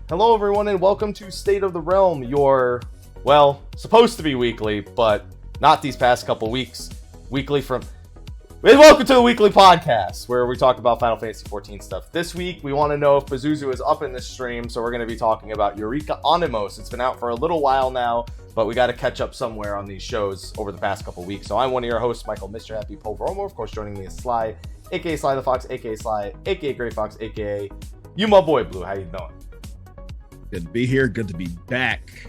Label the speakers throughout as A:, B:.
A: Hello everyone and welcome to State of the Realm, your, well, supposed to be weekly, but not these past couple weeks, welcome to the weekly podcast, where we talk about Final Fantasy XIV stuff. This week, we want to know if Pazuzu is up in this stream, so we're going to be talking about Eureka Animos. It's been out for a little while now, but we got to catch up somewhere on these shows over the past couple weeks. So I'm one of your hosts, Michael, Mr. Happy Poveromo. Of course, joining me is Slyh, aka Slythefox, aka Slyh, aka Greyfox, aka you my boy Blue. How you doing?
B: Good to be here. Good to be back.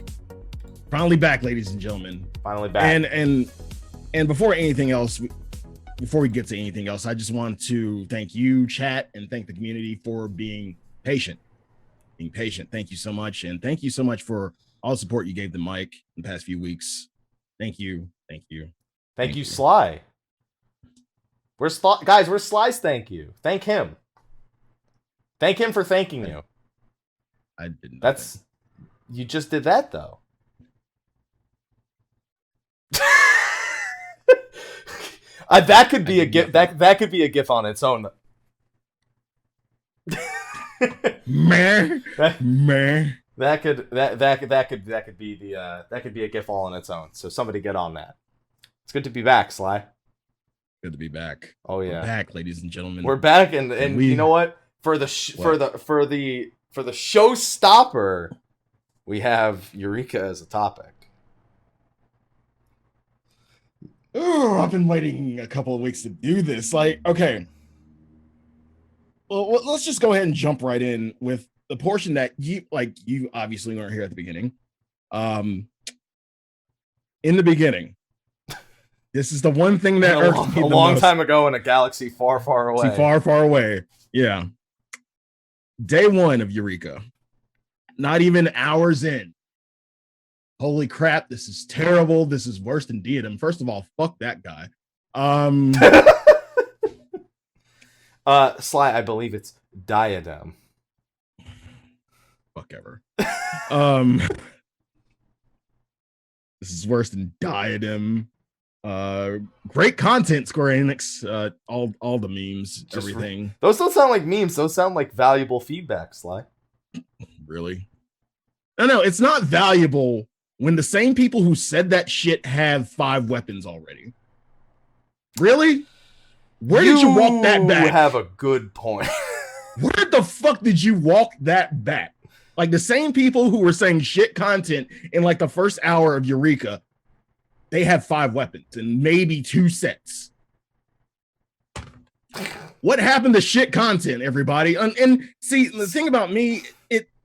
B: Finally back, ladies and gentlemen.
A: Finally back.
B: And before we get to anything else, I just want to thank you, chat, and thank the community for being patient. Thank you so much. And thank you so much for all the support you gave the mic in the past few weeks. Thank you.
A: Thank you, Slyh. Where's Sly's thank you? Thank him. Thank him for thanking you.
B: I didn't.
A: You just did that though. That could be a gif. That could be a gif on its own.
B: Man.
A: That could be a gif all on its own. So somebody get on that. It's good to be back, Slyh.
B: Good to be back.
A: Oh yeah,
B: we're back, ladies and gentlemen.
A: We're back, and you know what? For the showstopper, we have Eureka as a topic.
B: Oh, I've been waiting a couple of weeks to do this. Okay. Well, let's just go ahead and jump right in with the portion that you obviously weren't here at the beginning. In the beginning, this is the one thing that irks me
A: a long time ago in a galaxy far, far away.
B: Far away. Yeah. Day one of Eureka. Not even hours in. Holy crap, this is terrible. This is worse than Diadem. First of all, fuck that guy.
A: Slyh, I believe it's Diadem.
B: Fuck ever. This is worse than Diadem. Great content, Square Enix. All the memes, everything.
A: Those don't sound like memes. Those sound like valuable feedback, Slyh.
B: Really? No, it's not valuable when the same people who said that shit have 5 weapons already. Really? Where did you walk that back?
A: You have a good point.
B: Where the fuck did you walk that back? Like the same people who were saying shit content in like the first hour of Eureka, they have 5 weapons and maybe 2 sets. What happened to shit content, everybody? And see, the thing about me,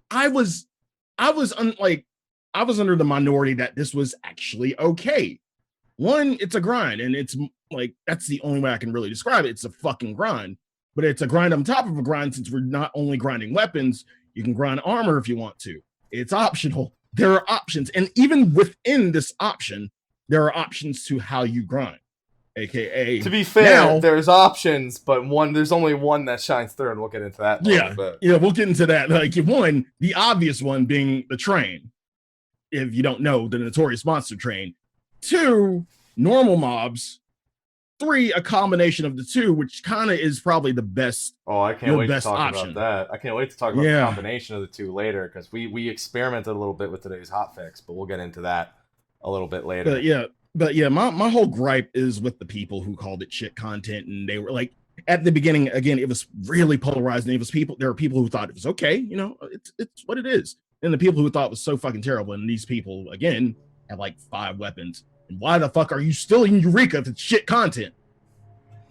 B: I was under the minority that this was actually okay. One, it's a grind, and it's like that's the only way I can really describe it. It's a fucking grind, but it's a grind on top of a grind. Since we're not only grinding weapons, you can grind armor if you want to. It's optional. There are options, and even within this option, there are options to how you grind. AKA,
A: to be fair, there's options, but there's only one that shines through, and we'll get into that.
B: Yeah, we'll get into that. Like one, the obvious one being the train. If you don't know, the notorious monster train. 2, normal mobs. 3, a combination of the 2, which kind of is probably the best.
A: Oh, I can't wait to talk about that. I can't wait to talk about the combination of the 2 later, because we experimented a little bit with today's hotfix, but we'll get into that a little bit later.
B: But yeah, my whole gripe is with the people who called it shit content, and they were like, at the beginning, again, it was really polarizing. There were people who thought it was okay, it's what it is, and the people who thought it was so fucking terrible. And these people, again, have like 5 weapons. And why the fuck are you still in Eureka if it's shit content?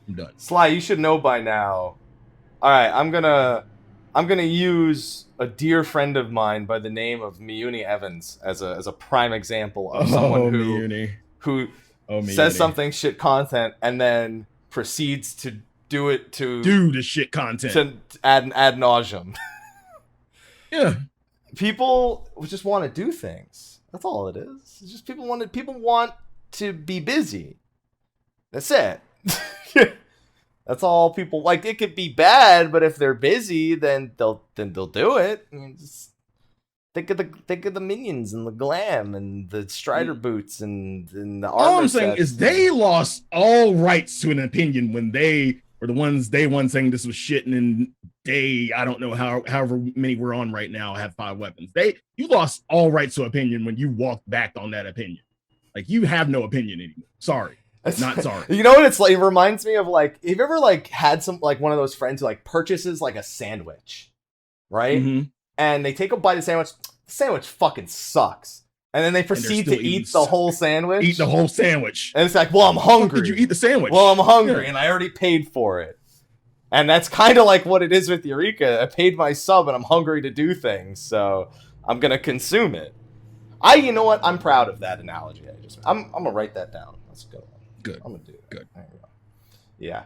B: I'm done.
A: Slyh, you should know by now. All right, I'm gonna use a dear friend of mine by the name of Miyuni Evans as a prime example of someone who says something shit content and then proceeds to do it to
B: do the shit content
A: to ad nauseum.
B: Yeah. People
A: just want to do things. That's all it is. It's just people want to be busy. That's it. That's all people like. It could be bad, but if they're busy, then they'll do it. I mean, just think of the minions and the glam and the Strider boots and the armor.
B: All I'm saying is they lost all rights to an opinion when they were the ones day one saying this was shit, and then I don't know however many we're on right now have 5 weapons. You lost all rights to opinion when you walked back on that opinion. Like, you have no opinion anymore. Sorry. Not sorry.
A: You know what it's like? It reminds me of, like, have you ever like had some, like, one of those friends who like purchases like a sandwich, right? Mm-hmm. And they take a bite of the sandwich fucking sucks. And then they proceed to eat the whole sandwich.
B: Eat the whole sandwich.
A: And it's like, well, I'm hungry.
B: Did you eat the sandwich?
A: Well, I'm hungry, and I already paid for it. And that's kind of like what it is with Eureka. I paid my sub, and I'm hungry to do things, so I'm gonna consume it. You know what? I'm proud of that analogy. I'm gonna write that down. That's a good one.
B: Good.
A: I'm gonna do it.
B: Good.
A: There you go. Yeah.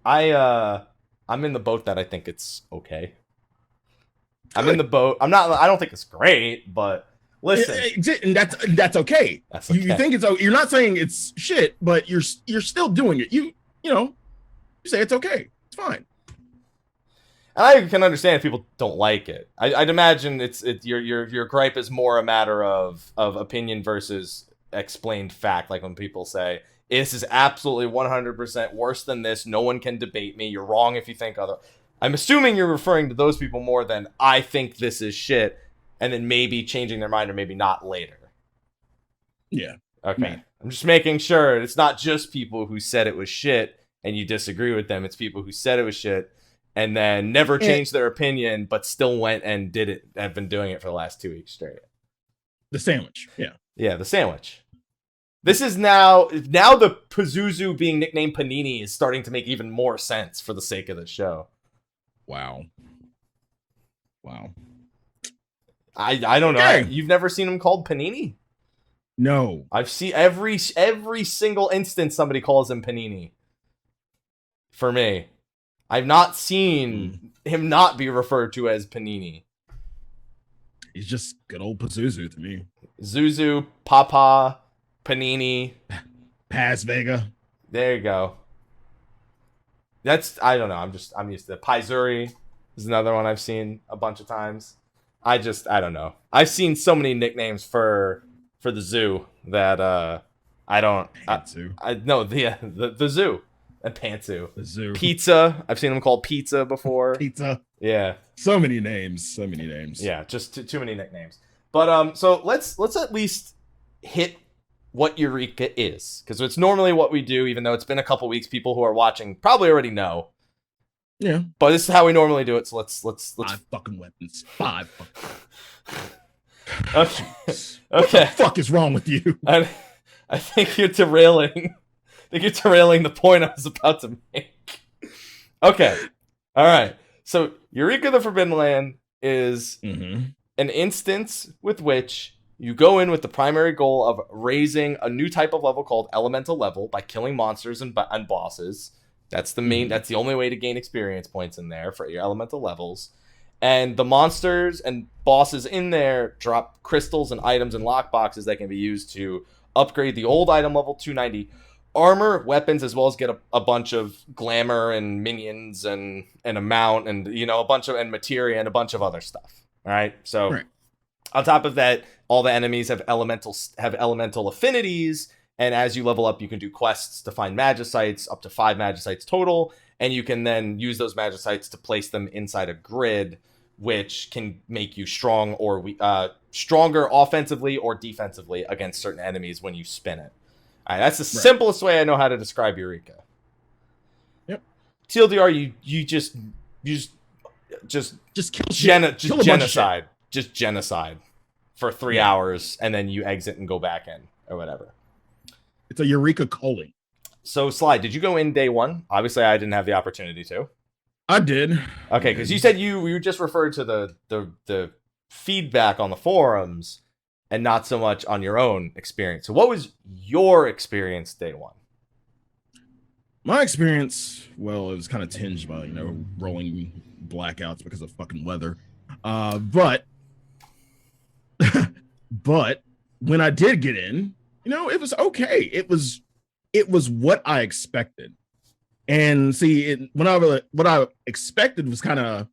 A: I'm in the boat that I think it's okay. I'm in the boat. I don't think it's great, but listen,
B: and that's okay.
A: That's okay.
B: You think it's okay. You're not saying it's shit, but you're still doing it. You say it's okay. It's fine.
A: And I can understand if people don't like it. I'd imagine your gripe is more a matter of opinion versus explained fact. Like when people say, this is absolutely 100% worse than this. No one can debate me. You're wrong if you think other. I'm assuming you're referring to those people more than I think this is shit, and then maybe changing their mind or maybe not later.
B: Yeah.
A: Okay.
B: Man.
A: I'm just making sure it's not just people who said it was shit and you disagree with them. It's people who said it was shit and then never changed their opinion, but still went and did it. Have been doing it for the last 2 weeks straight.
B: The sandwich. Yeah.
A: Yeah, the sandwich. This is now the Pazuzu being nicknamed Panini is starting to make even more sense for the sake of the show.
B: Wow.
A: I don't know.
B: Okay.
A: You've never seen him called Panini?
B: No.
A: I've seen every single instance somebody calls him Panini. For me. I've not seen him not be referred to as Panini.
B: He's just good old Pazuzu to me.
A: Zuzu, Papa, Panini.
B: Paz Vega.
A: There you go. I don't know. I'm used to it. Paizuri is another one I've seen a bunch of times. I don't know. I've seen so many nicknames for the zoo that I don't.
B: Pantsu.
A: The zoo and Pantsu.
B: The zoo.
A: Pizza. I've seen them called Pizza before.
B: Pizza.
A: Yeah.
B: So many names.
A: Yeah, just too many nicknames. But so let's at least hit what Eureka is, because it's normally what we do, even though it's been a couple weeks. People who are watching probably already know.
B: Yeah.
A: But this is how we normally do it, so let's
B: 5 fucking weapons. 5 fucking.
A: Okay.
B: What the fuck is wrong with you?
A: I think you're derailing. The point I was about to make. Okay. All right. So Eureka the Forbidden Land is an instance with which you go in with the primary goal of raising a new type of level called Elemental Level by killing monsters and bosses. That's the main. That's the only way to gain experience points in there for your elemental levels. And the monsters and bosses in there drop crystals and items and lockboxes that can be used to upgrade the old item level 290 armor, weapons, as well as get a bunch of glamour and minions and a mount and a bunch of and materia and a bunch of other stuff. All right. So on top of that, all the enemies have elemental affinities. And as you level up, you can do quests to find magicites, up to 5 magicites total. And you can then use those magicites to place them inside a grid, which can make you strong or stronger offensively or defensively against certain enemies when you spin it. All right, that's the simplest way I know how to describe Eureka.
B: Yep.
A: TLDR, you just
B: kill
A: genocide. Just genocide for 3 hours, and then you exit and go back in or whatever.
B: It's a Eureka calling.
A: So, Slyh, did you go in day one? Obviously, I didn't have the opportunity to.
B: I did.
A: Okay, because you said you just referred to the feedback on the forums and not so much on your own experience. So what was your experience day one?
B: My experience, well, it was kind of tinged by, rolling blackouts because of fucking weather. But when I did get in, it was okay. It was what I expected. And see, what I expected was kind of,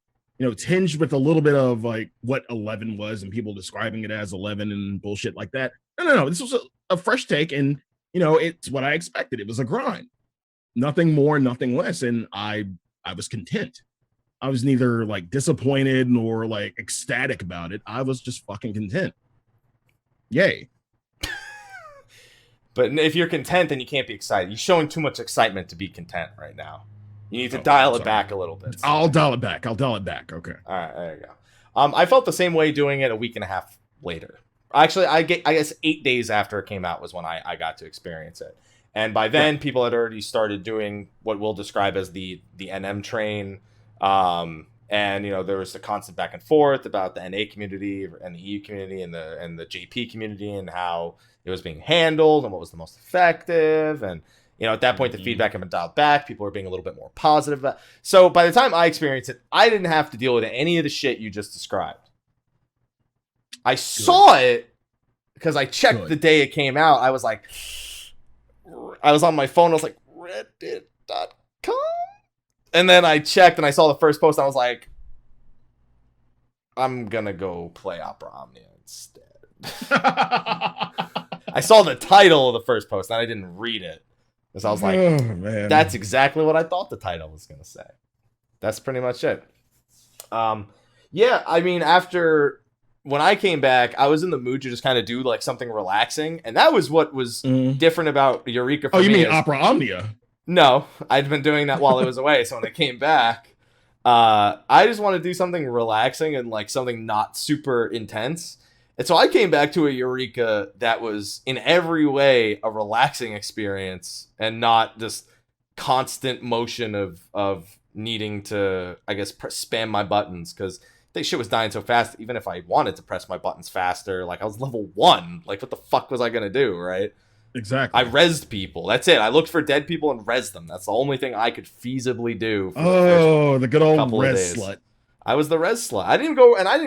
B: tinged with a little bit of like what 11 was and people describing it as 11 and bullshit like that. No. This was a fresh take, and it's what I expected. It was a grind, nothing more, nothing less, and I was content. I was neither like disappointed nor like ecstatic about it. I was just fucking content. Yay.
A: But if you're content, then you can't be excited. You're showing too much excitement to be content right now. You need to dial it back a little bit. So.
B: I'll dial it back. Okay.
A: All right, there you go. I felt the same way doing it a week and a half later. Actually, I guess 8 days after it came out was when I got to experience it. And by then, people had already started doing what we'll describe as the NM train. And there was a constant back and forth about the NA community and the EU community and the JP community and how it was being handled and what was the most effective. And at that point, the feedback had been dialed back. People were being a little bit more positive about it. So by the time I experienced it, I didn't have to deal with any of the shit you just described. I saw it because I checked the day it came out. I was on my phone. I was like, reddit.com. And then I checked and I saw the first post. And I was like, I'm going to go play Opera Omnia instead. I saw the title of the first post and I didn't read it. Because I was like, that's exactly what I thought the title was going to say. That's pretty much it. Yeah, I mean, when I came back, I was in the mood to just kind of do like something relaxing. And that was what was different about Eureka for me.
B: Oh, you mean Opera Omnia?
A: No, I'd been doing that while it was away. So when I came back, I just wanted to do something relaxing and like something not super intense. And so I came back to a Eureka that was in every way a relaxing experience and not just constant motion of needing to, I guess, spam my buttons because that shit was dying so fast. Even if I wanted to press my buttons faster, like I was level 1. Like what the fuck was I going to do, right?
B: Exactly.
A: I rezzed people. That's it. I looked for dead people and rezzed them. That's the only thing I could feasibly do. For
B: the good old res slut.
A: I was the res slut. I didn't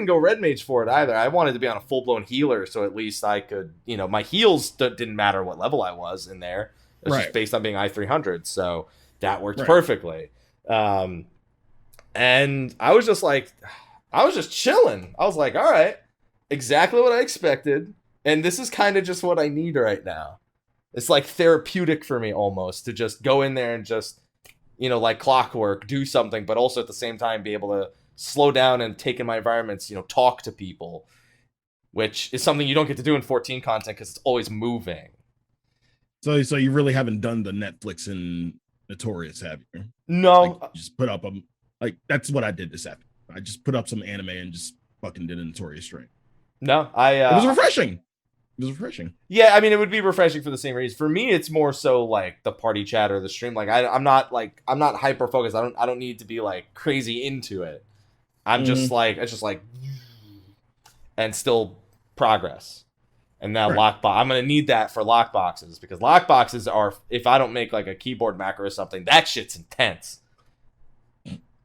A: go red mage for it either. I wanted to be on a full blown healer, so at least I could, my heals didn't matter what level I was in there. It was just based on being I-300, so that worked perfectly. And I was just like, I was just chilling. I was like, all right, exactly what I expected, and this is kind of just what I need right now. It's like therapeutic for me almost to just go in there and just, like clockwork, do something, but also at the same time be able to slow down and take in my environments, talk to people, which is something you don't get to do in 14 content because it's always moving.
B: So you really haven't done the Netflix and Notorious, have you?
A: No.
B: Like, just put up that's what I did this afternoon. I just put up some anime and just fucking did a Notorious stream.
A: No,
B: it was refreshing. It was refreshing.
A: Yeah, I mean, it would be refreshing for the same reason. For me, it's more so like the party chat or the stream. Like I'm not hyper focused. I don't need to be like crazy into it. I'm just like, it's just like, and still progress. And now lockbox, I'm going to need that for lockboxes because lockboxes are, if I don't make like a keyboard macro or something, that shit's intense.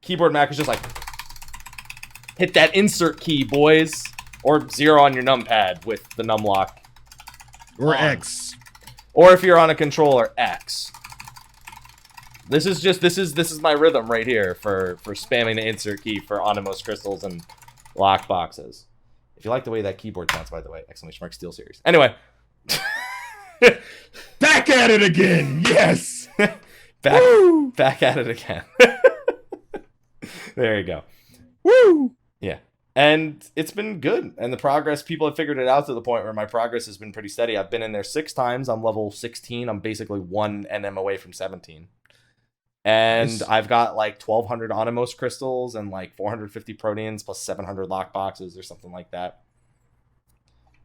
A: Keyboard macro is just like, hit that insert key, boys, or 0 on your numpad with the numlock.
B: Or X.
A: Or if you're on a controller, X. This is my rhythm right here for spamming the insert key for Onimos crystals and lock boxes. If you like the way that keyboard sounds, by the way, ! Steel Series. Anyway.
B: Back at it again. Yes.
A: back at it again. There you go.
B: Woo.
A: Yeah. And it's been good. And the progress, people have figured it out to the point where my progress has been pretty steady. I've been in there 6 times. I'm level 16. I'm basically 1 NM away from 17. And I've got like 1,200 Onimos crystals and like 450 proteins plus 700 lockboxes or something like that.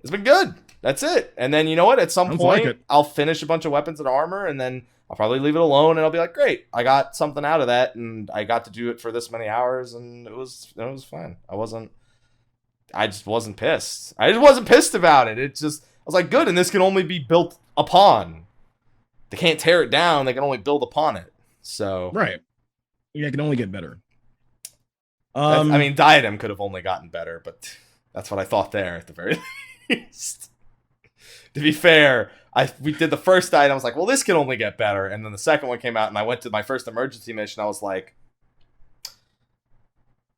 A: It's been good. That's it. And then you know what? At some point, I'll finish a bunch of weapons and armor, and then I'll probably leave it alone, and I'll be like, great, I got something out of that, and I got to do it for this many hours, and it was fine. I just wasn't pissed. I just wasn't pissed about it. I was like, good, and this can only be built upon. They can't tear it down. They can only build upon it. So
B: right. Yeah, it can only get better.
A: I mean, Diadem could have only gotten better, but that's what I thought there at the very least. To be fair, we did the first Diadem. I was like, well, this can only get better. And then the second one came out, and I went to my first emergency mission. I was like,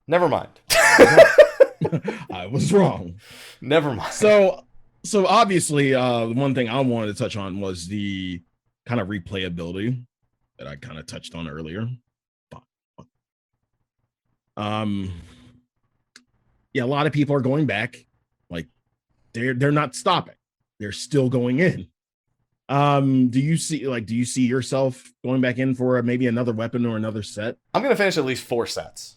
A: never mind.
B: I was wrong.
A: Never mind.
B: So obviously, the one thing I wanted to touch on was the kind of replayability that I kind of touched on earlier. Yeah, a lot of people are going back. Like they're not stopping. They're still going in. Do you see yourself going back in for maybe another weapon or another set?
A: I'm gonna finish at least 4 sets.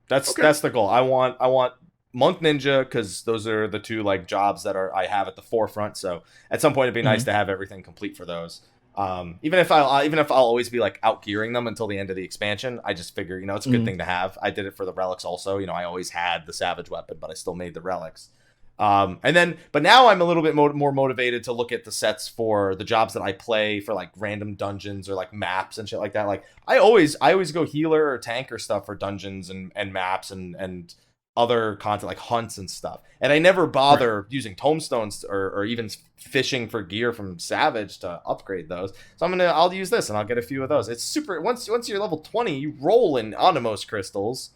A: That's the goal. I want Monk Ninja, because those are the two like jobs that I have at the forefront. So at some point it'd be nice to have everything complete for those. Even if I'll always be like out gearing them until the end of the expansion, I just figure, it's a good thing to have. I did it for the relics also. I always had the savage weapon, but I still made the relics. But now I'm a little bit more motivated to look at the sets for the jobs that I play for like random dungeons or like maps and shit like that. Like I always go healer or tank or stuff for dungeons and maps and other content like hunts and stuff. And I never bother using tomestones or even fishing for gear from Savage to upgrade those. So I'll use this and I'll get a few of those. It's super. Once you're level 20, you roll in Onimos crystals.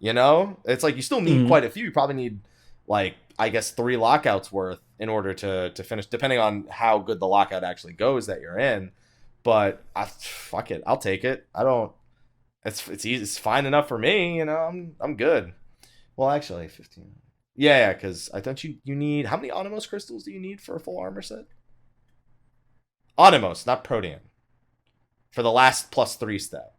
A: It's like you still need quite a few. You probably need like, I guess 3 lockouts worth in order to finish, depending on how good the lockout actually goes that you're in. But fuck it, I'll take it. It's easy. It's fine enough for me. I'm good. Well, actually, 15. Yeah, because I thought you need... How many Onimos crystals do you need for a full armor set? Onimos, not Protean. For the last +3 stat.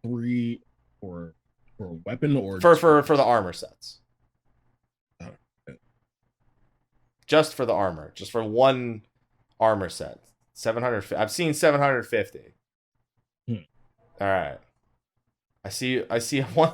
B: 3 for a weapon or...
A: For the armor sets.
B: Oh.
A: Just for the armor. Just for one armor set. 750. I've seen 750. All right. I see one...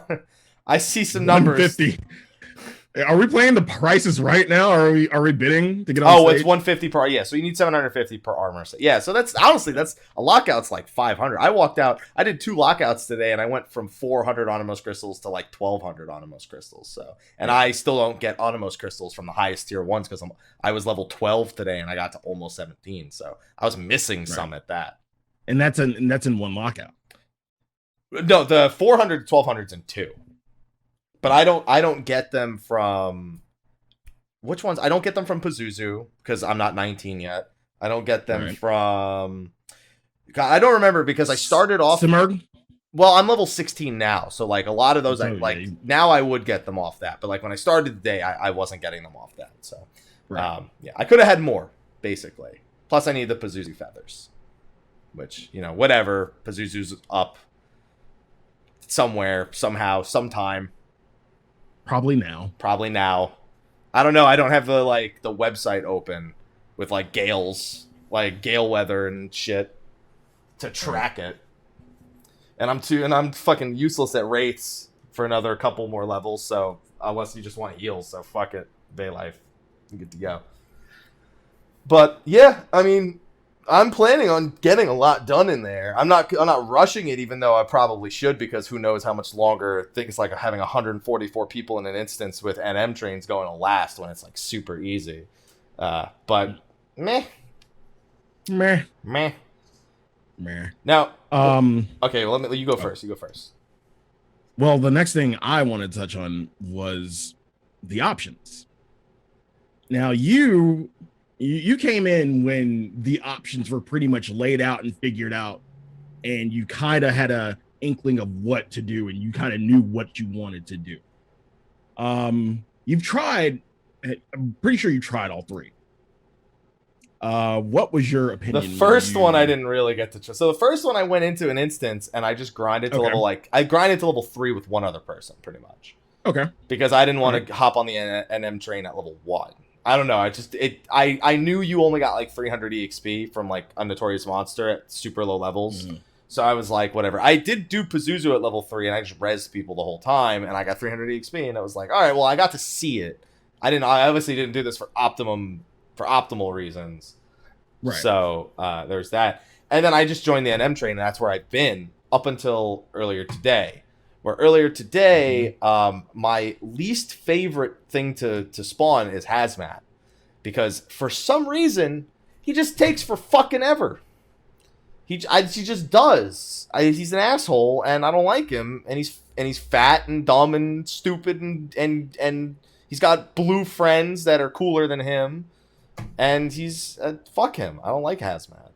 A: I see some numbers.
B: 150. Are we playing the prices right now? Or are we bidding to get on stage?
A: It's 150 per. Yeah, so you need 750 per armor set. Yeah, so that's honestly a lockout's like 500. I walked out. I did 2 lockouts today, and I went from 400 Onimos crystals to like 1200 Onimos crystals. So, and I still don't get Onimos crystals from the highest tier ones because I was level 12 today, and I got to almost 17. So I was missing some at that.
B: And that's in one lockout.
A: No, the 400 to 1200's in 2. But I don't get them from... Which ones? I don't get them from Pazuzu, because I'm not 19 yet. I don't get them from... God, I don't remember, because I started off...
B: Simurg?
A: Well, I'm level 16 now, so like a lot of those, now I would get them off that. But like when I started the day, I wasn't getting them off that. So, yeah, I could have had more, basically. Plus, I need the Pazuzu feathers. Which, whatever. Pazuzu's up somewhere, somehow, sometime.
B: Probably now.
A: I don't know. I don't have the website open with like gales, like gale weather and shit to track it. And I'm fucking useless at rates for another couple more levels. So unless you just want heals, so fuck it, Bay Life, I'm good to go. But yeah, I mean, I'm planning on getting a lot done in there. I'm not rushing it, even though I probably should, because who knows how much longer things like having 144 people in an instance with NM trains going to last when it's like super easy. But meh. Now, okay, well, you go first.
B: Well, the next thing I wanted to touch on was the options. Now, you came in when the options were pretty much laid out and figured out, and you kind of had a inkling of what to do, and you kind of knew what you wanted to do. You've tried, I'm pretty sure you tried all 3. What was your opinion?
A: The first one I didn't really get to try. So the first one I went into an instance and I just grinded to level 3 with one other person, pretty much.
B: Okay.
A: Because I didn't want to hop on the NM train at level 1. I don't know. I knew you only got like 300 EXP from like a Notorious Monster at super low levels. So I was like, whatever. I did do Pazuzu at level 3 and I just rezzed people the whole time and I got 300 EXP and I was like, all right, well, I got to see it. I obviously didn't do this for optimal reasons.
B: Right.
A: So there's that. And then I just joined the NM train, and that's where I've been up until earlier today. Where earlier today, my least favorite thing to spawn is Hazmat. Because for some reason, he just takes for fucking ever. He just does. He's an asshole, and I don't like him. And he's fat and dumb and stupid, and he's got blue friends that are cooler than him. And he's fuck him. I don't like Hazmat.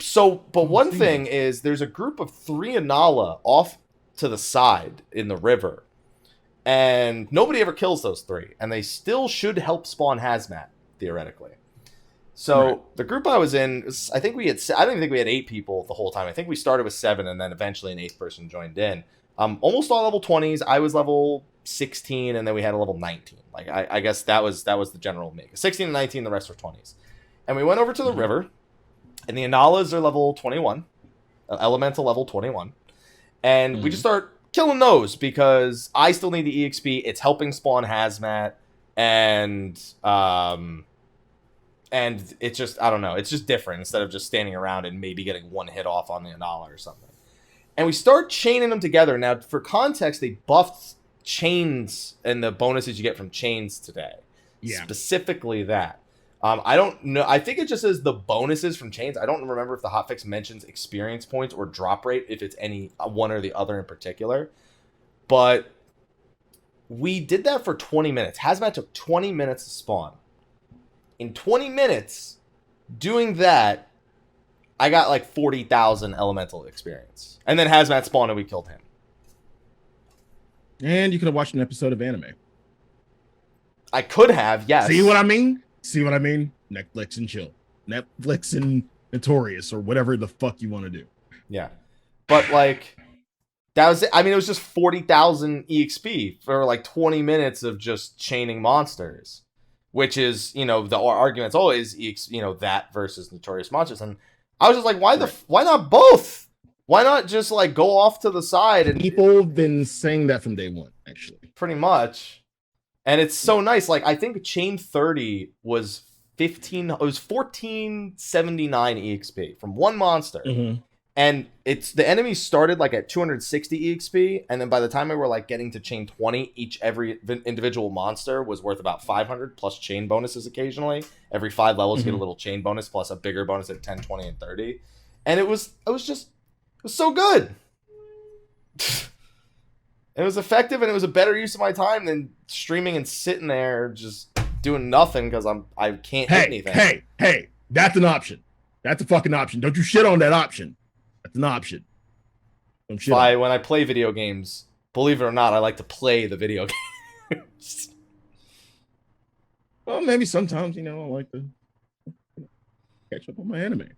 A: So, but one thing is, there's a group of 3 Anala off to the side in the river, and nobody ever kills those 3, and they still should help spawn Hazmat theoretically. So the group I was in, I don't even think we had 8 people the whole time. I think we started with 7, and then eventually an 8th person joined in. Almost all level 20s. I was level 16, and then we had a level 19. Like I guess that was the general make. 16 and 19, the rest were 20s. And we went over to the river. And the Analas are level 21, elemental level 21. And we just start killing those because I still need the EXP. It's helping spawn Hazmat. And it's just, I don't know, it's just different instead of just standing around and maybe getting 1 hit off on the Anala or something. And we start chaining them together. Now, for context, they buffed chains and the bonuses you get from chains today. Yeah. Specifically that. I don't know. I think it just says the bonuses from chains. I don't remember if the hotfix mentions experience points or drop rate, if it's any one or the other in particular. But we did that for 20 minutes. Hazmat took 20 minutes to spawn. In 20 minutes, doing that, I got like 40,000 elemental experience. And then Hazmat spawned and we killed him.
B: And you could have watched an episode of anime.
A: I could have, yes.
B: See what I mean? Netflix and chill. Netflix and Notorious, or whatever the fuck you want to do.
A: Yeah. But like, that was it. I mean, it was just 40,000 EXP for like 20 minutes of just chaining monsters. Which is, the argument's always, that versus Notorious Monsters. And I was just like, why not both? Why not just like go off to the side? And
B: people have been saying that from day one, actually.
A: Pretty much. And it's so nice. Like, I think Chain 30 was 1479 EXP from one monster. Mm-hmm. And the enemies started like at 260 EXP. And then by the time we were like getting to Chain 20, every individual monster was worth about 500 plus chain bonuses occasionally. Every 5 levels, you get a little chain bonus plus a bigger bonus at 10, 20, and 30. And it was so good. It was effective, and it was a better use of my time than streaming and sitting there just doing nothing because I can't hit anything.
B: Hey, that's an option. That's a fucking option. Don't you shit on that option. That's an option.
A: When I play video games, believe it or not, I like to play the video games.
B: Well, maybe sometimes, I like to catch up on my anime.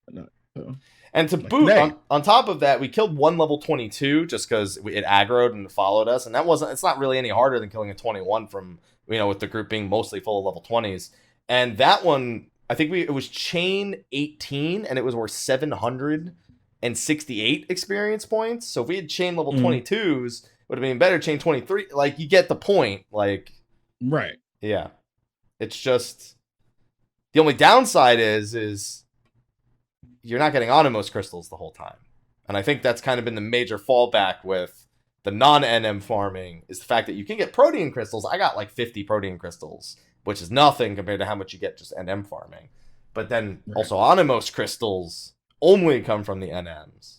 B: But not so.
A: And to boot, on top of that, we killed one level 22 just because it aggroed and followed us. And it's not really any harder than killing a 21 from, with the group being mostly full of level 20s. And that one, I think it was chain 18 and it was worth 768 experience points. So if we had chain level 22s, it would have been better. Chain 23, like, you get the point. Like,
B: right.
A: Yeah. It's just, the only downside is you're not getting Onimos crystals the whole time. And I think that's kind of been the major fallback with the non-NM farming, is the fact that you can get protein crystals. I got like 50 protein crystals, which is nothing compared to how much you get just NM farming. But then also Onimos crystals only come from the NMs.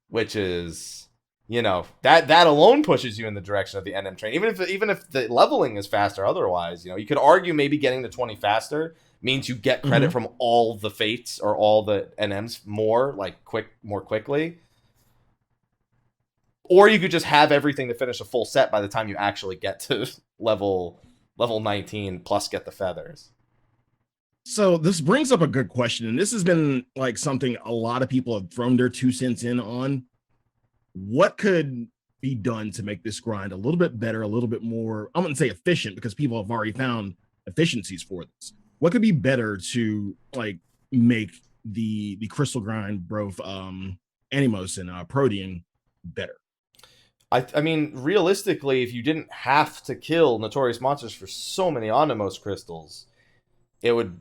A: Which is, that alone pushes you in the direction of the NM train. Even if the leveling is faster otherwise, you could argue maybe getting to 20 faster means you get credit from all the fates or all the NMs more quickly. Or you could just have everything to finish a full set by the time you actually get to level 19 plus get the feathers.
B: So this brings up a good question, and this has been like something a lot of people have thrown their 2 cents in on. What could be done to make this grind a little bit better, a little bit more, I wouldn't say efficient, because people have already found efficiencies for this. What could be better to like make the crystal grind, both Animos and Protean, better?
A: I mean, realistically, if you didn't have to kill Notorious Monsters for so many Onimos crystals, it would,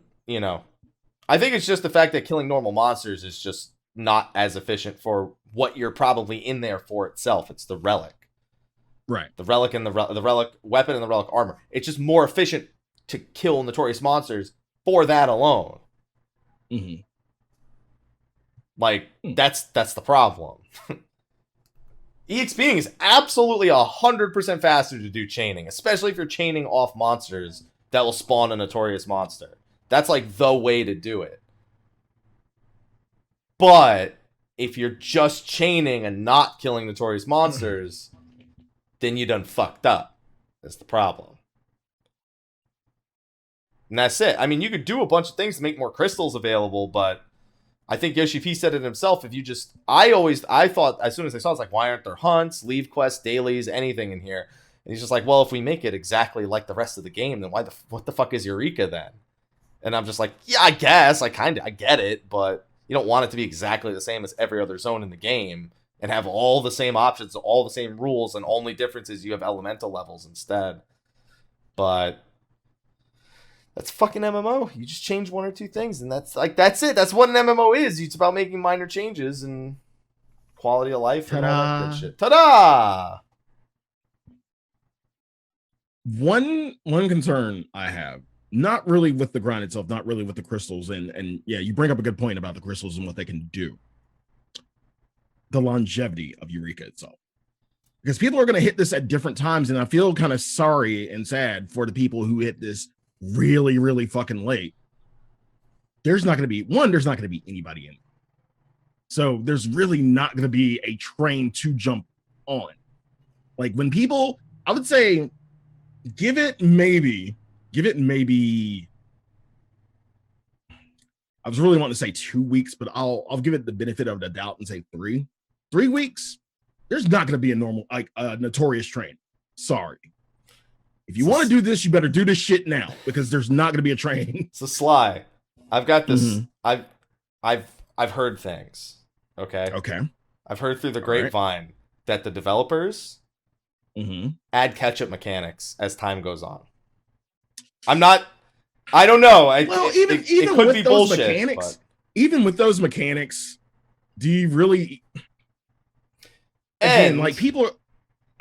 A: I think it's just the fact that killing normal monsters is just not as efficient for what you're probably in there for itself. It's the relic.
B: Right.
A: The relic and the relic weapon and the relic armor. It's just more efficient to kill notorious monsters for that alone.
B: Mm-hmm.
A: Like, that's the problem. EXPing is absolutely 100% faster to do chaining, especially if you're chaining off monsters that will spawn a notorious monster. That's like the way to do it. But if you're just chaining and not killing notorious monsters, then you done fucked up. That's the problem. And that's it. I mean, you could do a bunch of things to make more crystals available, but I think Yoshi P said it himself. If you just, I thought as soon as I saw it, it's like, why aren't there hunts, leave quests, dailies, anything in here? And he's just like, well, if we make it exactly like the rest of the game, then what the fuck is Eureka then? And I'm just like, yeah, I guess I get it, but you don't want it to be exactly the same as every other zone in the game and have all the same options, all the same rules, and only difference is you have elemental levels instead. But that's fucking MMO. You just change one or two things, and that's it. That's what an MMO is. It's about making minor changes and quality of life and all that good shit. Ta-da!
B: One concern I have, not really with the grind itself, not really with the crystals, and yeah, you bring up a good point about the crystals and what they can do. The longevity of Eureka itself. Because people are going to hit this at different times, and I feel kind of sorry and sad for the people who hit this really, really fucking late. There's not going to be anybody in. So there's really not going to be a train to jump on. Like when people, I would say, give it maybe, I was really wanting to say 2 weeks, but I'll give it the benefit of the doubt and say 3 weeks. There's not going to be a normal, like a notorious train. Sorry. If you want to do this, you better do this shit now because there's not going to be a train.
A: So Slyh, I've got this. Mm-hmm. I've heard things. Okay. I've heard through the grapevine that the developers add catch-up mechanics as time goes on. I don't know. Even it could
B: with
A: be
B: those
A: bullshit,
B: mechanics,
A: but...
B: even with those mechanics, do you really? Again, like people are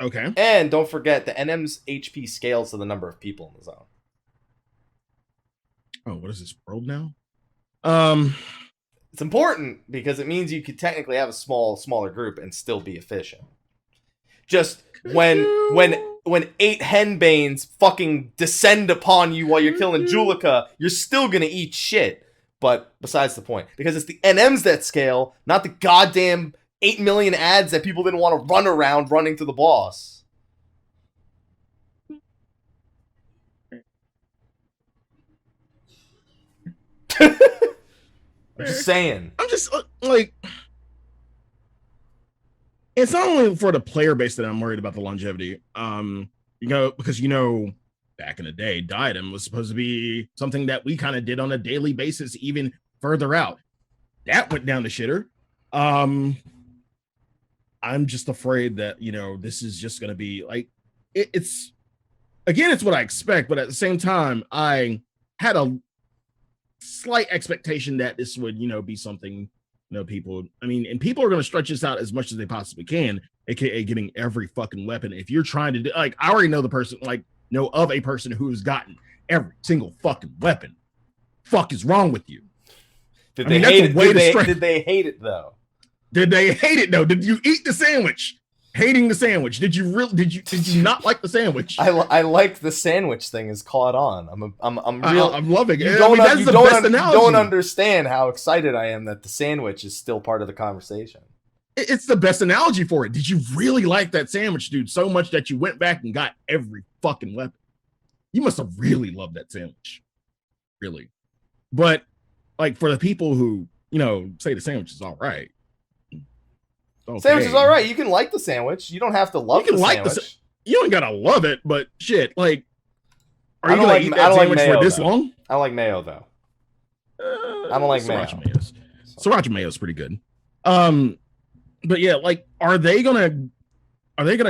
B: okay.
A: And don't forget the NM's HP scales to the number of people in the zone.
B: Oh, what is this world now?
A: It's important because it means you could technically have a smaller group and still be efficient. Just when 8 henbanes fucking descend upon you while you're killing Julika, you're still gonna eat shit. But besides the point, because it's the NMs that scale, not the goddamn 8 million ads that people didn't want to run around running to the boss. I'm just saying.
B: I'm just like, it's not only for the player base that I'm worried about the longevity. Because back in the day, diadem was supposed to be something that we kind of did on a daily basis, even further out. That went down the shitter. I'm just afraid that this is just going to be like it's what I expect, but at the same time, I had a slight expectation that this would be something people are going to stretch this out as much as they possibly can, aka getting every fucking weapon. If you're trying to do, like, I already know the person, like, know of a person who's gotten every single fucking weapon. Fuck is wrong with you?
A: Did they hate it? Did they hate it though?
B: Did they hate it though? Did you eat the sandwich? Hating the sandwich? Did you not like the sandwich?
A: I like the sandwich thing is caught on. I'm loving it.
B: You don't
A: understand how excited I am that the sandwich is still part of the conversation.
B: It's the best analogy for it. Did you really like that sandwich, dude, so much that you went back and got every fucking weapon? You must have really loved that sandwich. Really. But like for the people who, say the sandwich is all right. Okay.
A: Sandwich is all right. You can like the sandwich. You don't have to love the sandwich.
B: You ain't gotta love it, but shit, like, are you gonna eat that sandwich for this long?
A: I like mayo though. I don't like mayo.
B: Sriracha mayo is pretty good. But yeah, like, are they gonna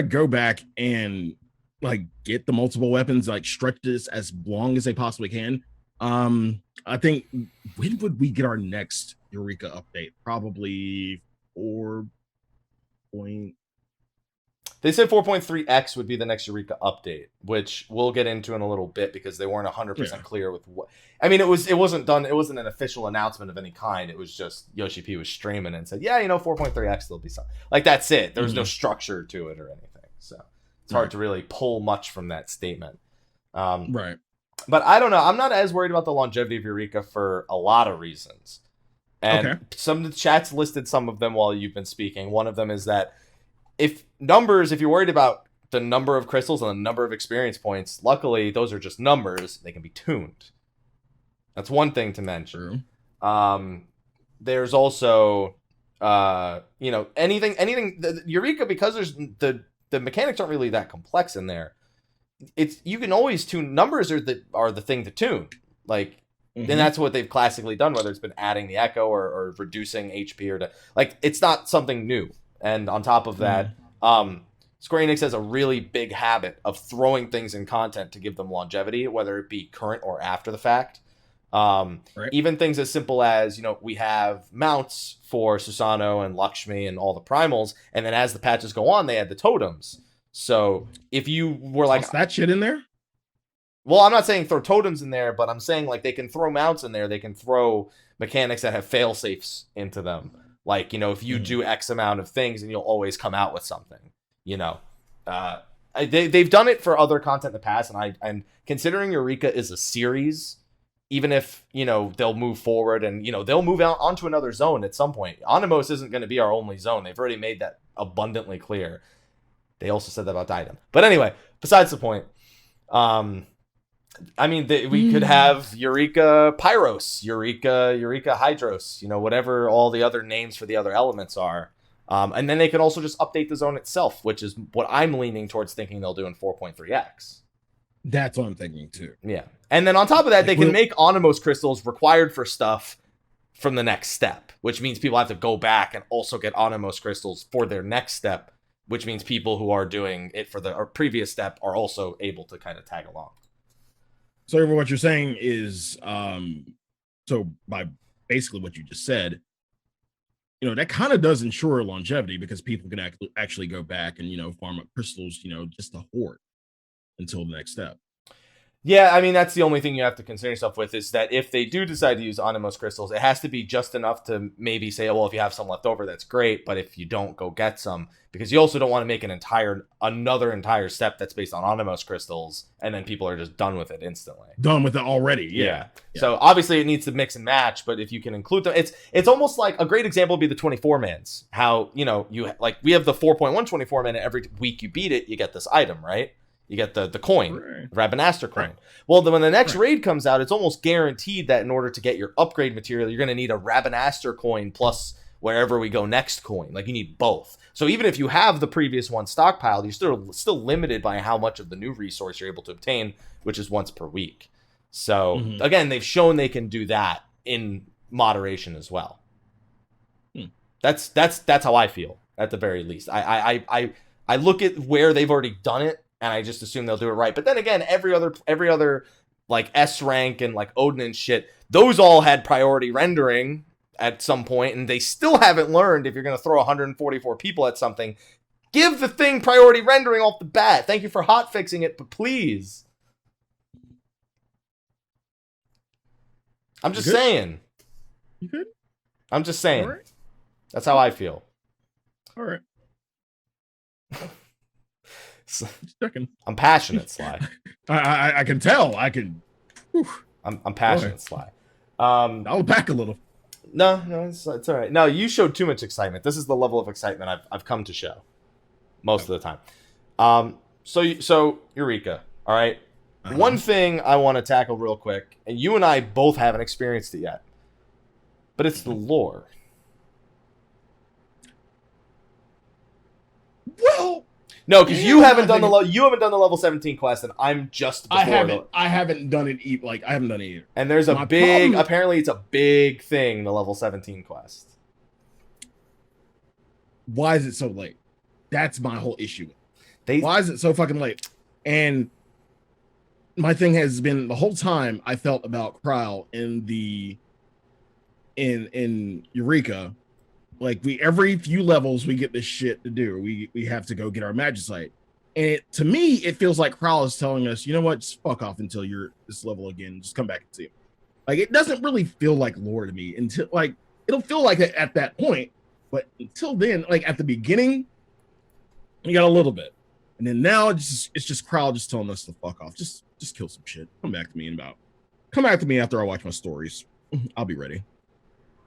B: go back and like get the multiple weapons, like stretch this as long as they possibly can? I think when would we get our next Eureka update? Probably 4 point.
A: They said 4.3x would be the next Eureka update, which we'll get into in a little bit because they weren't 100% clear with what. I mean, it wasn't done. It wasn't an official announcement of any kind. It was just Yoshi P was streaming and said, yeah, 4.3x, there'll be something. Like, that's it. There was no structure to it or anything. So it's hard to really pull much from that statement.
B: Right.
A: But I don't know. I'm not as worried about the longevity of Eureka for a lot of reasons. And some of the chats listed some of them while you've been speaking. One of them is that if you're worried about the number of crystals and the number of experience points, luckily those are just numbers. They can be tuned. That's one thing to mention. There's also, anything. Eureka, because there's the mechanics aren't really that complex in there. You can always tune. Numbers are the thing to tune. Like, and that's what they've classically done. Whether it's been adding the echo or reducing HP it's not something new. And on top of that, Square Enix has a really big habit of throwing things in content to give them longevity, whether it be current or after the fact. Even things as simple as, we have mounts for Susanoo and Lakshmi and all the primals, and then as the patches go on, they add the totems. So if you were like
B: that shit in there,
A: well, I'm not saying throw totems in there, but I'm saying like they can throw mounts in there. They can throw mechanics that have fail safes into them. Like, if you do X amount of things, and you'll always come out with something. They've done it for other content in the past, and considering Eureka is a series, even if they'll move forward and they'll move out onto another zone at some point. Onimos isn't going to be our only zone. They've already made that abundantly clear. They also said that about Diadem. But anyway, besides the point, we could have Eureka Pyros, Eureka Hydros, whatever all the other names for the other elements are. And then they can also just update the zone itself, which is what I'm leaning towards thinking they'll do in 4.3x.
B: That's what I'm thinking too.
A: Yeah. And then on top of that, they can make Onimos crystals required for stuff from the next step, which means people have to go back and also get Onimos crystals for their next step, which means people who are doing it for the previous step are also able to kind of tag along.
B: So what you're saying is, so by basically what you just said, that kind of does ensure longevity because people can actually go back and, farm up crystals, just to hoard until the next step.
A: Yeah, that's the only thing you have to concern yourself with is that if they do decide to use Onimos crystals, it has to be just enough to maybe say, well, if you have some left over, that's great. But if you don't, go get some, because you also don't want to make another entire step that's based on Onimos crystals, and then people are just done with it instantly.
B: Done with it already. Yeah.
A: So obviously it needs to mix and match, but if you can include them, it's almost like a great example would be the 24-mans. How, we have the 4.1 24-man, and every week you beat it, you get this item, right? You get the coin, Rabanaster coin.
B: Right.
A: Well, then when the next raid comes out, it's almost guaranteed that in order to get your upgrade material, you're going to need a Rabanaster coin plus wherever we go next coin. Like, you need both. So even if you have the previous one stockpiled, you're still limited by how much of the new resource you're able to obtain, which is once per week. So again, they've shown they can do that in moderation as well. That's how I feel at the very least. I look at where they've already done it, and I just assume they'll do it right. But then again, every other like S rank and like Odin and shit, those all had priority rendering at some point, and they still haven't learned if you're going to throw 144 people at something, give the thing priority rendering off the bat. Thank you for hot fixing it, but please. I'm just saying.
B: You good?
A: I'm just saying.
B: All right.
A: That's how I feel.
B: All right.
A: I'm passionate, Sly.
B: I can tell.
A: I'm passionate, Sly.
B: I'll back a little.
A: No, it's all right. No, you showed too much excitement. This is the level of excitement I've come to show most of the time. So Eureka, all right? One thing I want to tackle real quick, and you and I both haven't experienced it yet, but it's the lore.
B: Well,
A: no, because you haven't done the level 17 quest, and I'm just before
B: I haven't done it. I haven't done it either.
A: And there's apparently it's a big thing, the level 17 quest.
B: Why is it so late? That's my whole issue. Why is it so fucking late? And my thing has been the whole time I felt about Krile in Eureka. Like every few levels we get this shit to do. We have to go get our Magicite. And to me, it feels like Krile is telling us, you know what, just fuck off until you're this level again. Just come back and see him. Like, it doesn't really feel like lore to me until, like, it'll feel like it at that point. But until then, like at the beginning, you got a little bit. And then now it's just Krile just telling us to fuck off. Just kill some shit. Come back to me after I watch my stories. I'll be ready.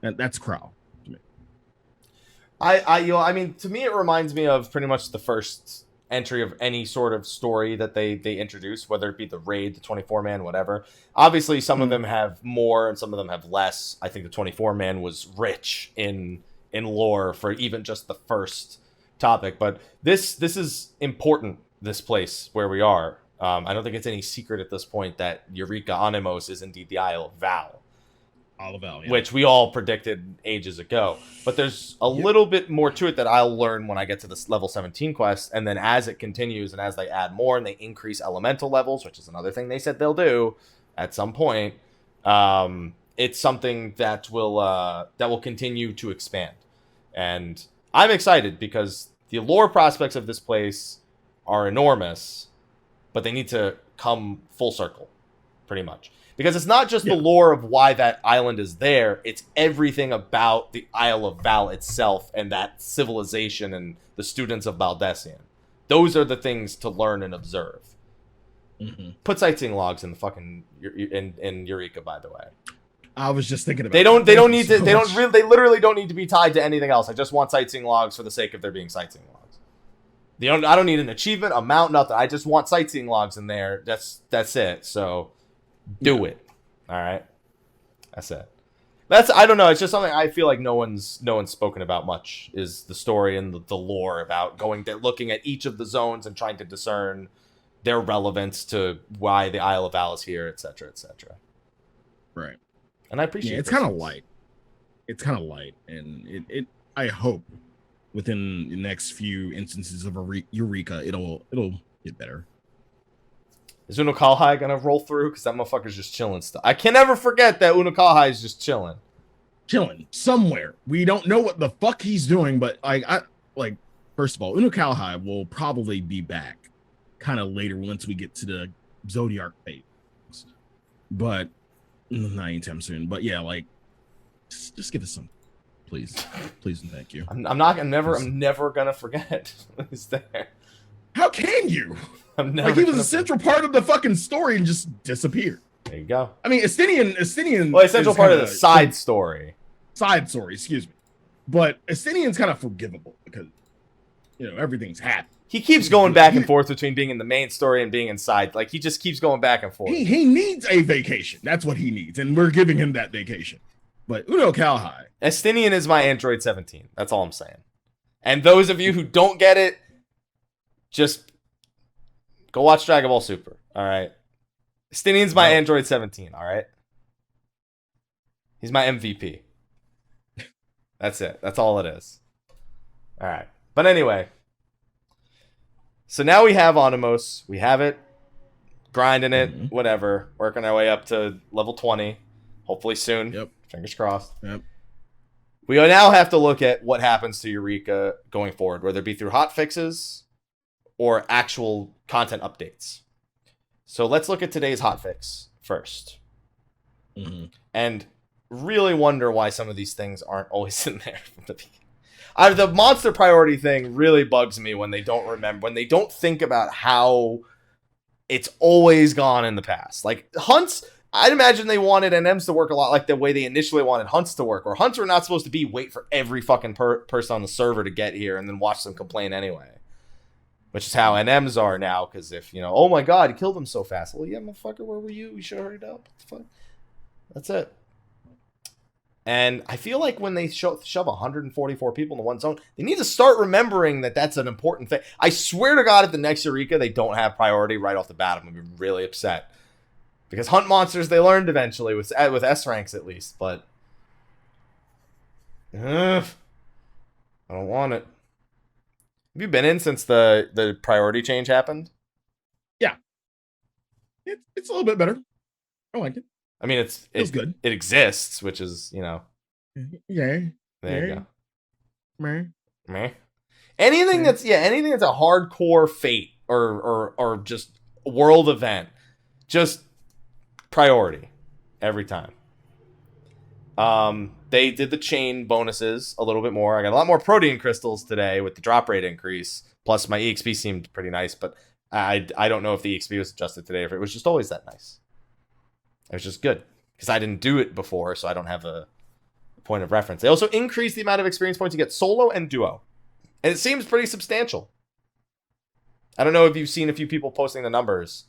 B: And that's Krile to me.
A: I mean, to me, it reminds me of pretty much the first entry of any sort of story that they introduce, whether it be the raid, the 24-man, whatever. Obviously, some of them have more and some of them have less. I think the 24-man was rich in lore for even just the first topic, but this is important, this place where we are. I don't think it's any secret at this point that Eureka Onimos is indeed the Isle of Val.
B: Yeah.
A: Which we all predicted ages ago. But there's a little bit more to it that I'll learn when I get to this level 17 quest. And then as it continues and as they add more and they increase elemental levels, which is another thing they said they'll do at some point, it's something that will continue to expand. And I'm excited because the lore prospects of this place are enormous, but they need to come full circle, pretty much. Because it's not just the lore of why that island is there, it's everything about the Isle of Val itself and that civilization and the students of Valdesian. Those are the things to learn and observe. Mm-hmm. Put sightseeing logs in the fucking in Eureka, by the way.
B: I was just thinking about
A: they literally don't need to be tied to anything else. I just want sightseeing logs for the sake of there being sightseeing logs. I don't need an achievement, a mount, nothing. I just want sightseeing logs in there. That's it. So do it. All right. That's it. I don't know. It's just something I feel like no one's spoken about much, is the story and the lore about looking at each of the zones and trying to discern their relevance to why the Isle of Val is here, etc., etc.
B: Right.
A: And I appreciate
B: it's kind of light. It's kind of light, and it I hope within the next few instances of Eureka, it'll get better.
A: Is Unokalhai gonna roll through? Because that motherfucker's just chilling still. I can never forget that Unokalhai is just chilling.
B: Chilling somewhere. We don't know what the fuck he's doing, but first of all, Unokalhai will probably be back kind of later once we get to the Zodiark phase. But not anytime soon. But yeah, like just give us some. Please and thank you.
A: I'm never gonna forget. He's there.
B: How can you?
A: I'm never
B: he was a central part of the fucking story and just disappeared.
A: There you go.
B: I mean, Estinian.
A: Well, essential part of the side story.
B: Side story, excuse me. But Estinian's kind of forgivable because everything's happened.
A: He keeps going back and forth between being in the main story and being inside. Like, he just keeps going back and forth.
B: He needs a vacation. That's what he needs, and we're giving him that vacation. But Unokalhai.
A: Estinian is my Android 17. That's all I'm saying. And those of you who don't get it, just go watch Dragon Ball Super, all right? Estinian's my Android 17, all right? He's my MVP. That's it. That's all it is. All right. But anyway. So now we have Onimos. We have it. Grinding it. Whatever. Working our way up to level 20. Hopefully soon.
B: Yep.
A: Fingers crossed.
B: Yep.
A: We now have to look at what happens to Eureka going forward, whether it be through hotfixes or actual content updates. So let's look at today's hotfix first.
B: Mm-hmm.
A: And really wonder why some of these things aren't always in there from the beginning. The monster priority thing really bugs me when they don't remember, when they don't think about how it's always gone in the past. Like, hunts, I'd imagine they wanted NMs to work a lot like the way they initially wanted hunts to work, or hunts were not supposed to wait for every fucking person on the server to get here and then watch them complain anyway. Which is how NMs are now, because if, oh my god, he killed him so fast. Well, yeah, motherfucker, where were you? You should have hurried up. What the fuck? That's it. And I feel like when they shove 144 people into one zone, they need to start remembering that that's an important thing. I swear to God, if the next Eureka, they don't have priority right off the bat, I'm going to be really upset. Because hunt monsters, they learned eventually, with S ranks at least, but I don't want it. Have you been in since the priority change happened?
B: Yeah. It's a little bit better. I like it.
A: I mean, it's
B: good.
A: It exists, which is,
B: Yeah.
A: There you go.
B: Meh.
A: Anything that's a hardcore Fate or just world event, just priority every time. They did the chain bonuses a little bit more. I got a lot more protein crystals today with the drop rate increase. Plus, my EXP seemed pretty nice, but I don't know if the EXP was adjusted today or if it was just always that nice. It was just good because I didn't do it before, so I don't have a point of reference. They also increased the amount of experience points you get solo and duo, and it seems pretty substantial. I don't know if you've seen a few people posting the numbers.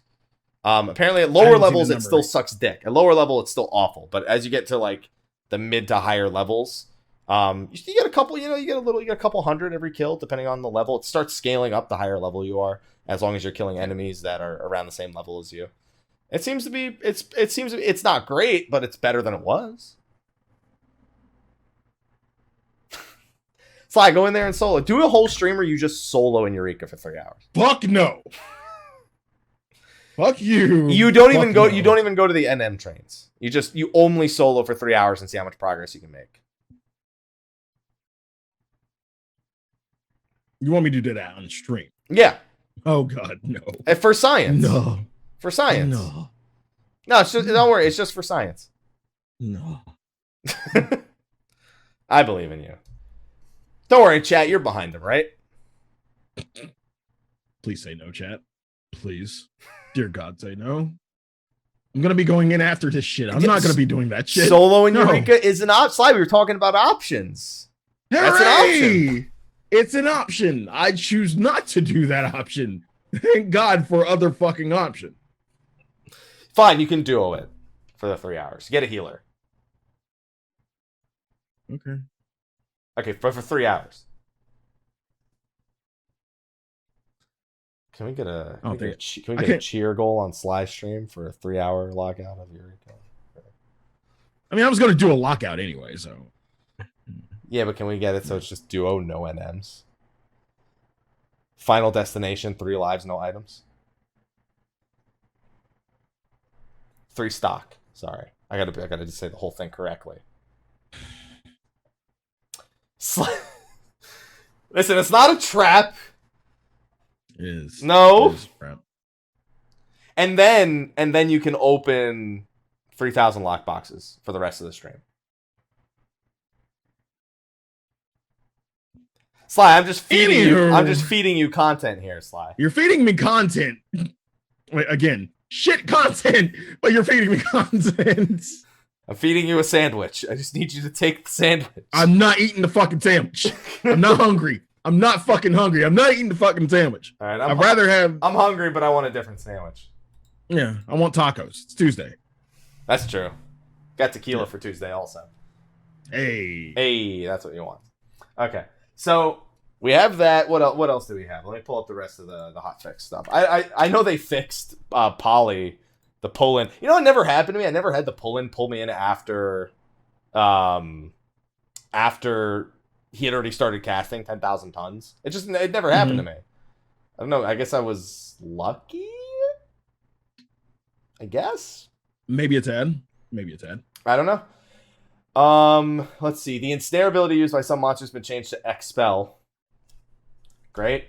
A: Apparently, at lower levels, it still sucks dick. At lower level, it's still awful. But as you get to like the mid to higher levels, you get a couple. You get a couple hundred every kill, depending on the level. It starts scaling up the higher level you are, as long as you're killing enemies that are around the same level as you. It seems to be. It's not great, but it's better than it was. Sly, go in there and solo. Do a whole stream where you just solo in Eureka for 3 hours.
B: Fuck no. Fuck you.
A: You don't even go. No. You don't even go to the NM trains. You only solo for 3 hours and see how much progress you can make.
B: You want me to do that on stream?
A: Yeah.
B: Oh God, no.
A: For science.
B: No.
A: For science.
B: No.
A: No, it's just, don't worry. It's just for science.
B: No.
A: I believe in you. Don't worry, chat. You're behind him, right?
B: Please say no, chat. Please. Dear God, say no. I'm going to be going in after this shit. I'm not going to be doing that shit.
A: Solo in Eureka is an option. Sly, we were talking about options.
B: Hooray! That's an option. It's an option. I choose not to do that option. Thank God for other fucking option.
A: Fine, you can duo it for the 3 hours. Get a healer. Okay, for 3 hours. Can we get a cheer goal on Sly stream for a 3 hour lockout of Eureka?
B: I mean, I was going to do a lockout anyway, so.
A: Yeah, but can we get it so it's just duo, no NMs? Final destination, 3 lives, no items. 3 stock. Sorry, I gotta just say the whole thing correctly. Listen, it's not a trap.
B: It is.
A: No.
B: It is a trap.
A: And then you can open 3,000 lock boxes for the rest of the stream. I'm just feeding you content here, Sly.
B: You're feeding me content. Wait, again, shit content, but you're feeding me content.
A: I'm feeding you a sandwich. I just need you to take the sandwich.
B: I'm not eating the fucking sandwich. I'm not hungry. I'm not fucking hungry. I'm not eating the fucking sandwich.
A: All right, I'm hungry, but I want a different sandwich.
B: Yeah, I want tacos. It's Tuesday.
A: That's true. Got tequila for Tuesday also.
B: Hey,
A: that's what you want. Okay, so we have that. What else do we have? Let me pull up the rest of the hotfix stuff. I know they fixed Poly, the pull-in. You know what never happened to me? I never had the pull-in pull me in after he had already started casting 10,000 tons. It never happened to me. I don't know. I guess I was lucky. I guess.
B: Maybe it's Ed.
A: I don't know. Let's see. The ensnare ability used by some monsters has been changed to expel. Great.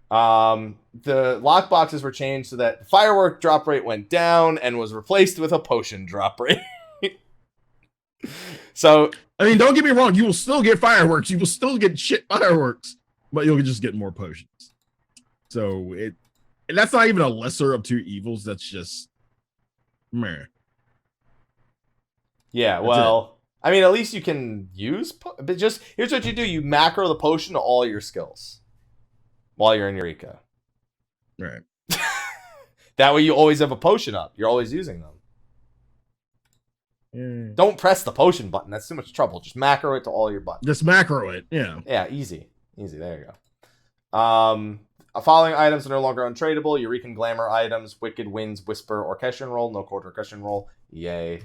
A: The lockboxes were changed so that firework drop rate went down and was replaced with a potion drop rate. So,
B: I mean, don't get me wrong. You will still get fireworks. You will still get shit fireworks, but you'll just get more potions. So that's not even a lesser of two evils. That's just meh.
A: Yeah, well, I mean, at least you can use, but just here's what you do: you macro the potion to all your skills while you're in Eureka.
B: Right.
A: That way, you always have a potion up. You're always using them. Don't press the potion button. That's too much trouble. Just macro it to all your buttons.
B: Just macro it. Yeah.
A: Yeah, easy. There you go. Following items are no longer untradeable. Eureka Glamour items, Wicked Winds, Whisper, Orchestration Roll, no code Orchestration Roll. Yay.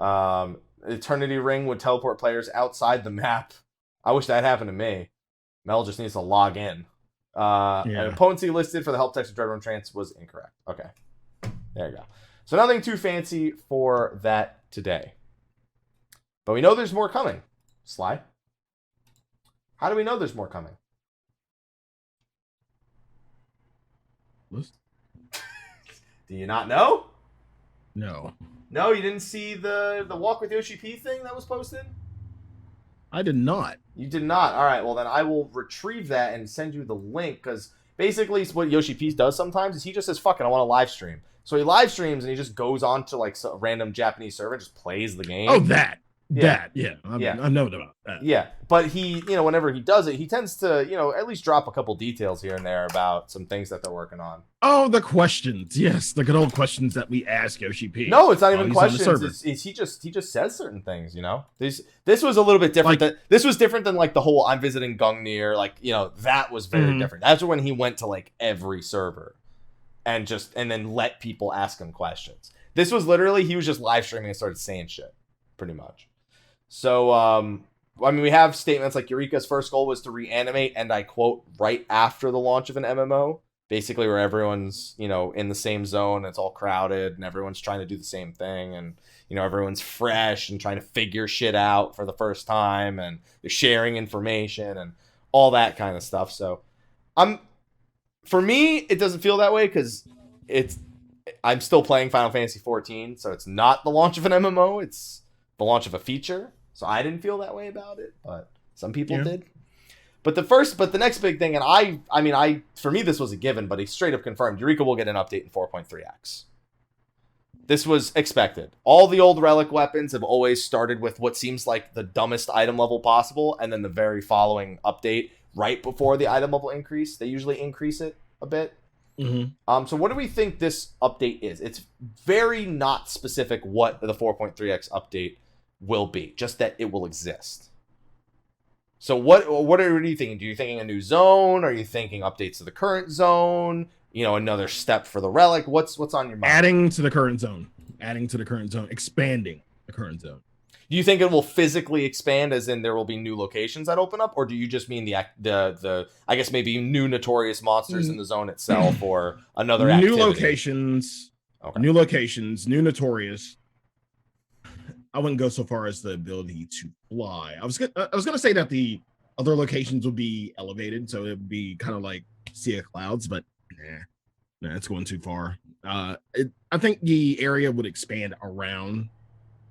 A: Eternity Ring would teleport players outside the map. I wish that happened to me. Mel just needs to log in. And potency listed for the help text of Dreadrun Trance was incorrect. Okay. There you go. So nothing too fancy for that today. But we know there's more coming. Slyh, how do we know there's more coming? Do you not know?
B: No.
A: No, you didn't see the Walk with Yoshi P thing that was posted?
B: I did not.
A: You did not. All right, well then I will retrieve that and send you the link, because basically what Yoshi P does sometimes is he just says, fuck it, I want to live stream. So he live streams and he just goes on to like a random Japanese server and just plays the game.
B: Oh, that.
A: Yeah.
B: I know about that.
A: Yeah, but he, whenever he does it, he tends to, at least drop a couple details here and there about some things that they're working on.
B: Oh, the questions. Yes, the good old questions that we ask Yoshi P.
A: No, it's not even questions. He just says certain things, This was a little bit different. This was different than like the whole I'm visiting Gungnir. Like, that was very different. That's when he went to like every server and then let people ask him questions. This was literally, he was just live streaming and started saying shit, pretty much. So, we have statements like Eureka's first goal was to reanimate, and I quote, right after the launch of an MMO, basically where everyone's, in the same zone, it's all crowded, and everyone's trying to do the same thing, and, everyone's fresh and trying to figure shit out for the first time, and they're sharing information and all that kind of stuff. So, for me, it doesn't feel that way, because I'm still playing Final Fantasy XIV, so it's not the launch of an MMO, it's the launch of a feature. So I didn't feel that way about it, but some people did. But the next big thing, and for me this was a given, but he straight up confirmed Eureka will get an update in 4.3x. This was expected. All the old relic weapons have always started with what seems like the dumbest item level possible, and then the very following update right before the item level increase, they usually increase it a bit.
B: Mm-hmm.
A: So what do we think this update is? It's very not specific what the 4.3x update will be, just that it will exist. So what are you thinking? Do you thinking a new zone? Are you thinking updates to the current zone? Another step for the relic? What's on your mind?
B: Adding to the current zone, expanding the current zone.
A: Do you think it will physically expand, as in there will be new locations that open up, or do you just mean the I guess maybe new notorious monsters in the zone itself, or another activity?
B: New locations, new notorious. I wouldn't go so far as the ability to fly. I was gonna say that the other locations would be elevated, so it would be kind of like Sea of Clouds, but nah, it's going too far. I think the area would expand around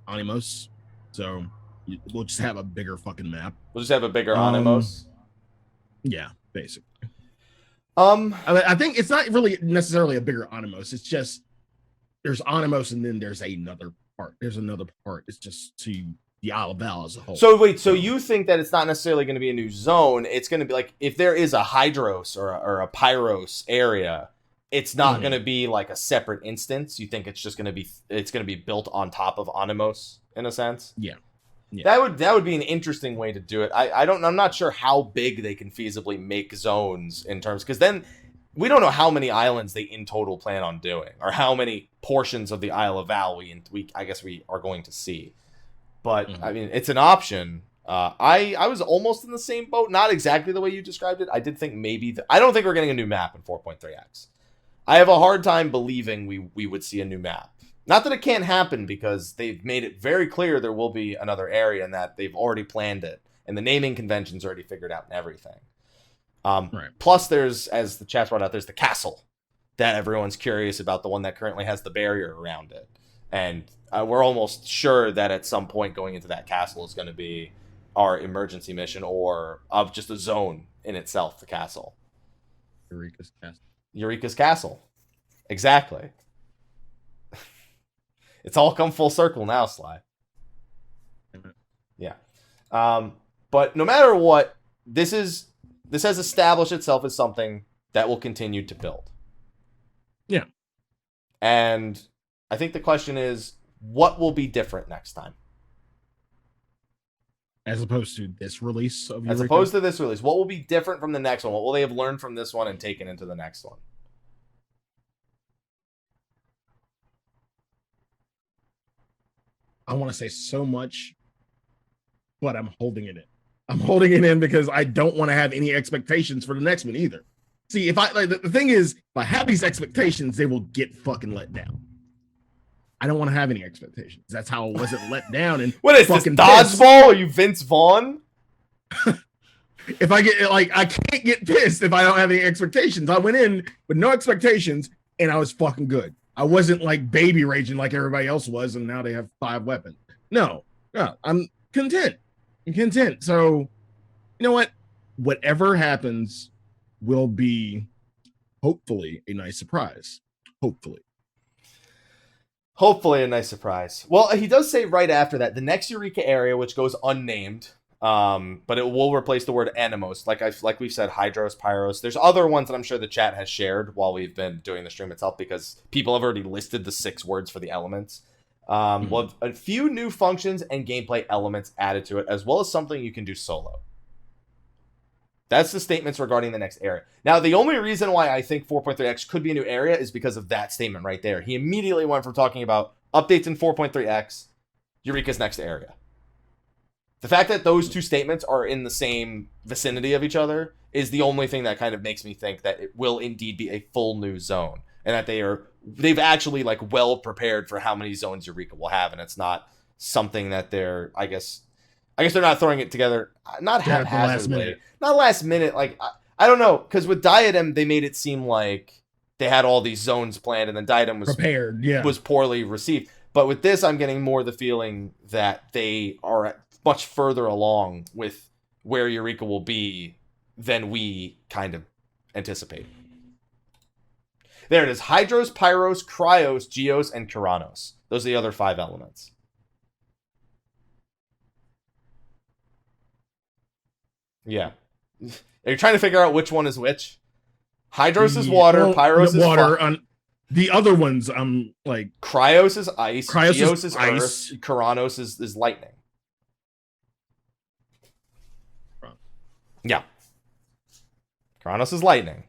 B: Animos, so we'll just have a bigger fucking map.
A: We'll just have a bigger Animos.
B: Yeah, basically. I think it's not really necessarily a bigger Animos. It's just there's Animos and then there's another part. There's another part. It's just to the Isle of Val as a whole.
A: So wait, so you think that it's not necessarily going to be a new zone? It's going to be like if there is a Hydros or a Pyros area, it's not going to be like a separate instance. You think it's just going to be built on top of Animos in a sense?
B: Yeah.
A: That would be an interesting way to do it. I'm not sure how big they can feasibly make zones in terms, because then we don't know how many islands they in total plan on doing, or how many portions of the Isle of Val I guess we are going to see. But it's an option. I was almost in the same boat, not exactly the way you described it. I did think maybe I don't think we're getting a new map in 4.3x. I have a hard time believing we would see a new map. Not that it can't happen, because they've made it very clear there will be another area and that they've already planned it, and the naming convention's already figured out and everything.
B: Right.
A: Plus, there's, as the chat brought out, there's the castle that everyone's curious about, the one that currently has the barrier around it. And we're almost sure that at some point going into that castle is going to be our emergency mission, or of just a zone in itself, the castle. Eureka's castle. Exactly. It's all come full circle now, Slyh. Yeah. But no matter what, this has established itself as something that will continue to build.
B: Yeah.
A: And I think the question is, what will be different next time?
B: As opposed to this release of Eureka?
A: As opposed to this release. What will be different from the next one? What will they have learned from this one and taken into the next one?
B: I want to say so much, but I'm holding it in. I'm holding it in because I don't want to have any expectations for the next one either. See, if I the thing is, if I have these expectations, they will get fucking let down. I don't want to have any expectations. That's how I wasn't let down. And
A: what is this, dodgeball? Are you Vince Vaughn?
B: If I get I can't get pissed if I don't have any expectations. I went in with no expectations and I was fucking good. I wasn't like baby raging like everybody else was, and now they have 5 weapons. No, I'm content. So, you know what? Whatever happens will be hopefully a nice surprise.
A: Hopefully a nice surprise. Well, he does say right after that, the next Eureka area, which goes unnamed, but it will replace the word Animos. Like we've said, Hydros, Pyros. There's other ones that I'm sure the chat has shared while we've been doing the stream itself, because people have already listed the 6 words for the elements. We'll have a few new functions and gameplay elements added to it, as well as something you can do solo. That's the statements regarding the next area. Now, the only reason why I think 4.3x could be a new area is because of that statement right there. He immediately went from talking about updates in 4.3x, Eureka's next area. The fact that those 2 statements are in the same vicinity of each other is the only thing that kind of makes me think that it will indeed be a full new zone, and that they've actually like well prepared for how many zones Eureka will have, and it's not something that they're, I guess they're not throwing it together, not haphazardly, not last minute. Like, I don't know, because with Diadem, they made it seem like they had all these zones planned, and then Diadem was prepared, was poorly received. But with this, I'm getting more the feeling that they are much further along with where Eureka will be than we kind of anticipate. There it is. Hydros, Pyros, Cryos, Geos, and Kuranos. Those are the other 5 elements. Yeah. Are you trying to figure out which one is which? Hydros is water, Pyros is water.
B: The other ones, I'm like...
A: Cryos is ice, Geos is earth, Kuranos is lightning. Yeah. Kuranos is lightning.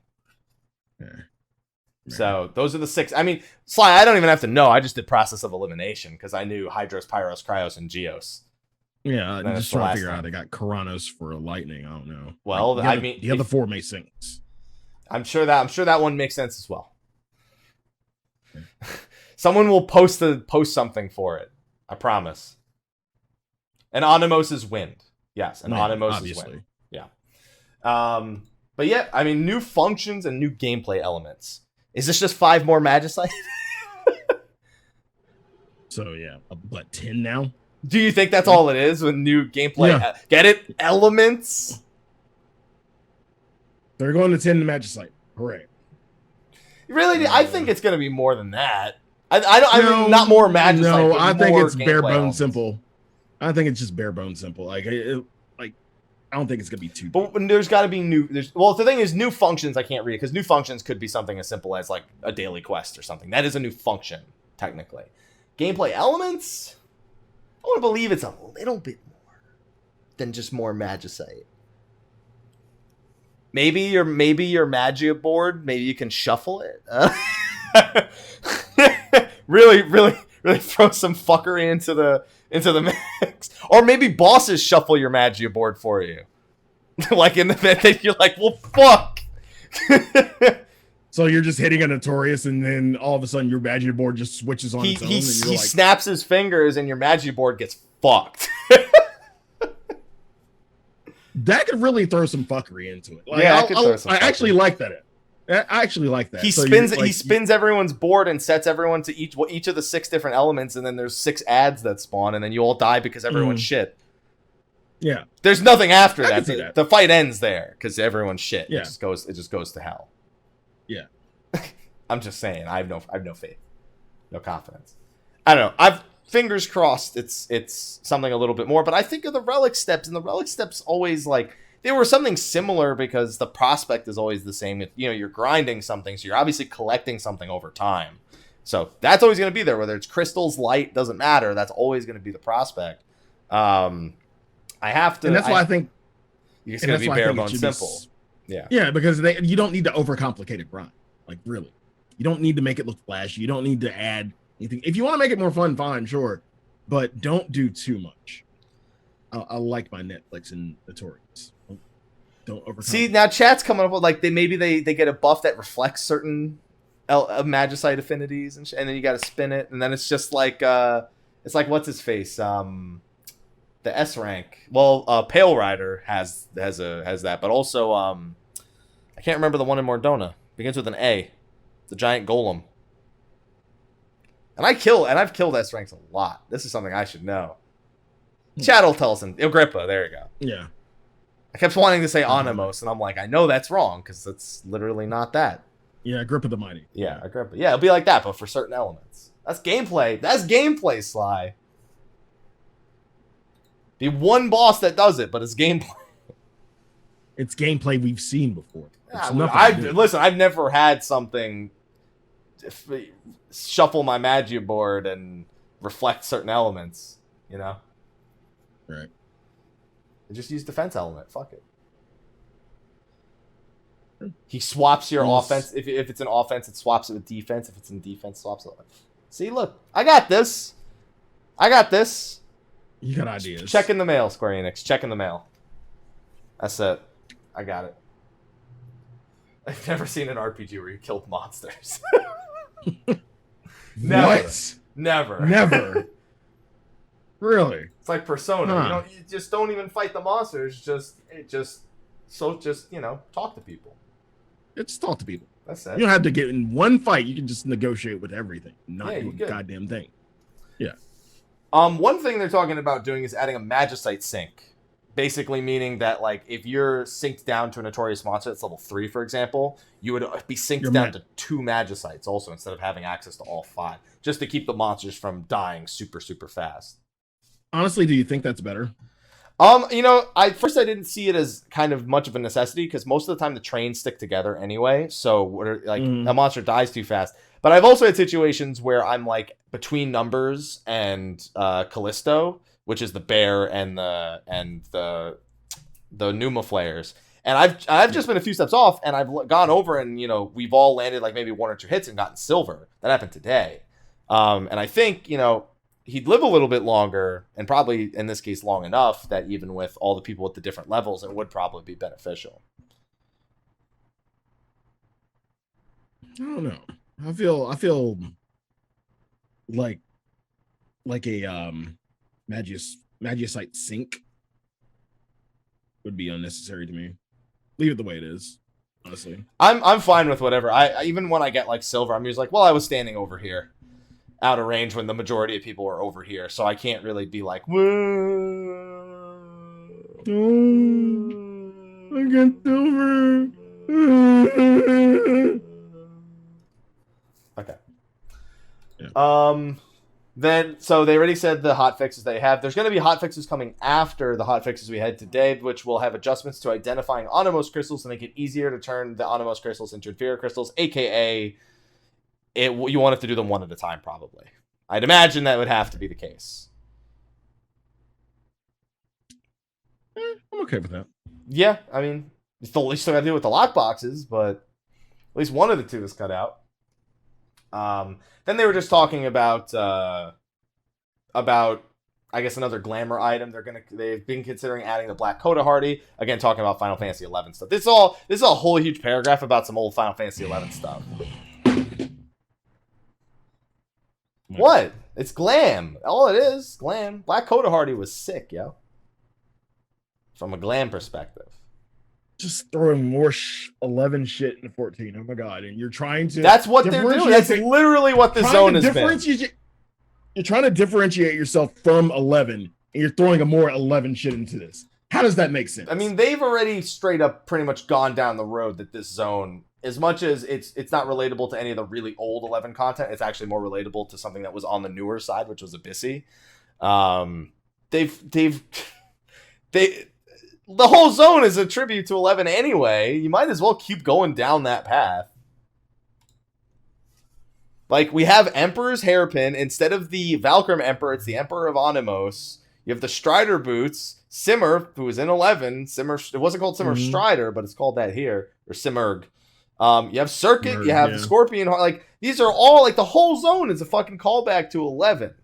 A: Yeah. So those are the 6. I mean, Sly, I don't even have to know. I just did process of elimination because I knew Hydros, Pyros, Cryos, and Geos.
B: Yeah, I'm just trying to figure out. They got Kuranos for lightning. I don't know.
A: Well,
B: like, the other 4 make sense.
A: I'm sure that one makes sense as well. Okay. Someone will post something for it. I promise. And Animos is wind. Yes, and Animos is wind. Yeah. But yeah, I mean, new functions and new gameplay elements. Is this just 5 more Magicite?
B: So yeah, what, 10 now?
A: Do you think that's all it is with new gameplay? Yeah. Get it? Elements?
B: They're going to 10 to Magicite. Hooray.
A: Really? I think it's going to be more than that. I mean, not more Magicite.
B: No, I think it's bare bones simple. I think it's just bare bones simple. Like, I don't think it's going to be too
A: But when there's got to be new... Well, the thing is, new functions I can't read, because new functions could be something as simple as, like, a daily quest or something. That is a new function, technically. Gameplay elements... I want to believe it's a little bit more than just more Magicite. Maybe your Magia board, maybe you can shuffle it. Really throw some fuckery into the mix. Or maybe bosses shuffle your Magia board for you. Like in the event that you're like, well, fuck.
B: So you're just hitting a Notorious, and then all of a sudden your Magia board just switches on its own.
A: He snaps his fingers, and your Magia board gets fucked.
B: That could really throw some fuckery into it. Like,
A: yeah,
B: I actually like that. I actually like that.
A: He spins everyone's board and sets everyone to each of the 6 different elements, and then there's 6 ads that spawn, and then you all die because everyone's shit.
B: Yeah.
A: There's nothing after that. The fight ends there because everyone's shit.
B: Yeah.
A: It just goes to hell.
B: Yeah.
A: I'm just saying, I have no faith. No confidence. I don't know. Fingers crossed it's something a little bit more, but I think of the relic steps, and the relic steps always, like, they were something similar because the prospect is always the same. You're grinding something, so you're obviously collecting something over time. So that's always going to be there, whether it's crystals, light, doesn't matter. That's always going to be the prospect. I have to,
B: and that's why I think
A: it's going to be bare bones simple.
B: Yeah, because you don't need to overcomplicate a grind. Like, really, you don't need to make it look flashy. You don't need to add anything. If you want to make it more fun, fine, sure, but don't do too much. I like my Netflix and Notorious. Don't overcomplicate.
A: See, now chat's coming up with, like, they get a buff that reflects certain magicite affinities and then you got to spin it, and then it's just like it's like what's his face, the S rank. Well, Pale Rider has that, but also I can't remember the one in Mordona. Begins with an A. The giant golem. And I've killed S ranks a lot. This is something I should know. Chattel tells him Agrippa. There you go.
B: Yeah.
A: I kept wanting to say Onimos, and I'm like, I know that's wrong because that's literally not that.
B: Yeah, Agrippa the Mighty.
A: Yeah, Agrippa. Yeah, it'll be like that, but for certain elements. That's gameplay. That's gameplay, Sly. Be one boss that does it, but it's gameplay.
B: It's gameplay we've seen before.
A: Listen, I've never had something shuffle my Magia board and reflect certain elements, you know?
B: Right.
A: Just use defense element. Fuck it. He swaps your offense. If it's an offense, it swaps it with defense. If it's in defense, swaps it. See, look. I got this.
B: You got ideas.
A: Check in the mail, Square Enix. Check in the mail. That's it. I got it. I've never seen an RPG where you killed monsters. Never.
B: What?
A: Never.
B: Really?
A: It's like Persona. Huh. You just don't even fight the monsters. Just talk to people.
B: Just talk to people.
A: That's it.
B: You don't have to get in one fight. You can just negotiate with everything. Not do a goddamn thing. Yeah.
A: One thing they're talking about doing is adding a magicite sync. Basically meaning that, like, if you're synced down to a notorious monster that's level 3, for example, you would be synced down to 2 magicites also instead of having access to all 5. Just to keep the monsters from dying super, super fast.
B: Honestly, do you think that's better?
A: At first I didn't see it as kind of much of a necessity because most of the time the trains stick together anyway. So a monster dies too fast. But I've also had situations where I'm like between Numbers and Callisto, which is the bear and the Numa flares. And I've just been a few steps off, and I've gone over, and we've all landed like maybe 1 or 2 hits and gotten silver. That happened today. And I think he'd live a little bit longer, and probably in this case long enough that even with all the people at the different levels, it would probably be beneficial.
B: I don't know. I feel like a magicite sync would be unnecessary to me. Leave it the way it is, honestly.
A: I'm fine with whatever. I even when I get like silver, I'm usually like, well, I was standing over here, out of range when the majority of people were over here, so I can't really be like, whoa.
B: I got silver.
A: Okay.
B: Yeah.
A: Then, so they already said the hotfixes they have. There's going to be hotfixes coming after the hotfixes we had today, which will have adjustments to identifying Onimos crystals to make it easier to turn the Onimos crystals into inferior crystals, aka you won't have to do them one at a time, probably. I'd imagine that would have to be the case.
B: I'm okay with that.
A: Yeah, I mean, you still got to deal with the lockboxes, but at least one of the two is cut out. Then they were just talking about I guess another glamour item. They've been considering adding the Black Coda Hardy. Again, talking about Final Fantasy XI stuff. This is a whole huge paragraph about some old Final Fantasy XI stuff. What? It's glam. All it is, glam. Black Coda Hardy was sick, yo. From a glam perspective.
B: Just throwing more 11 shit into 14. Oh my god! And you're trying to.
A: That's what they're doing. That's literally what the zone has been.
B: You're trying to differentiate yourself from 11, and you're throwing a more 11 shit into this. How does that make sense?
A: I mean, they've already straight up pretty much gone down the road that this zone, as much as it's not relatable to any of the really old 11 content, it's actually more relatable to something that was on the newer side, which was Abyssy. The whole zone is a tribute to 11 anyway. You might as well keep going down that path. Like, we have Emperor's Hairpin. Instead of the Valkyrie Emperor, it's the Emperor of Onimos. You have the Strider Boots. Simmer, who was in 11. Simmer, it wasn't called Simmer Strider, but it's called that here. Or Simmerg. You have Circuit. You have the Scorpion. Like, these are all, like, the whole zone is a fucking callback to 11.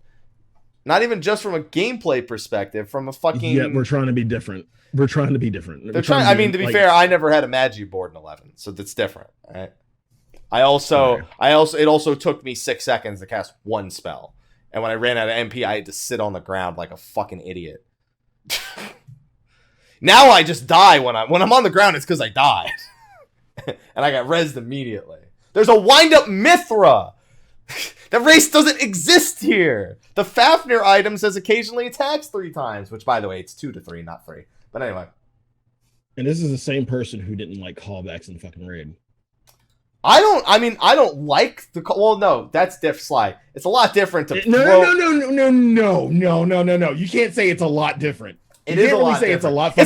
A: Not even just from a gameplay perspective, from a fucking...
B: Yeah, we're trying to be different. They're trying to be different.
A: I mean, to be fair, I never had a Magi board in 11, so that's different, right? It also took me 6 seconds to cast one spell. And when I ran out of MP, I had to sit on the ground like a fucking idiot. Now I just die when I'm on the ground. It's because I died. And I got rezzed immediately. There's a wind-up Mithra. That race doesn't exist here. The Fafnir item says occasionally attacks 3 times, which, by the way, it's 2 to 3, not 3. But anyway.
B: And this is the same person who didn't like callbacks in the fucking raid.
A: I don't like the... Well, no, that's Slyh. It's a lot different to...
B: No. You can't say it's a lot different.
A: It's a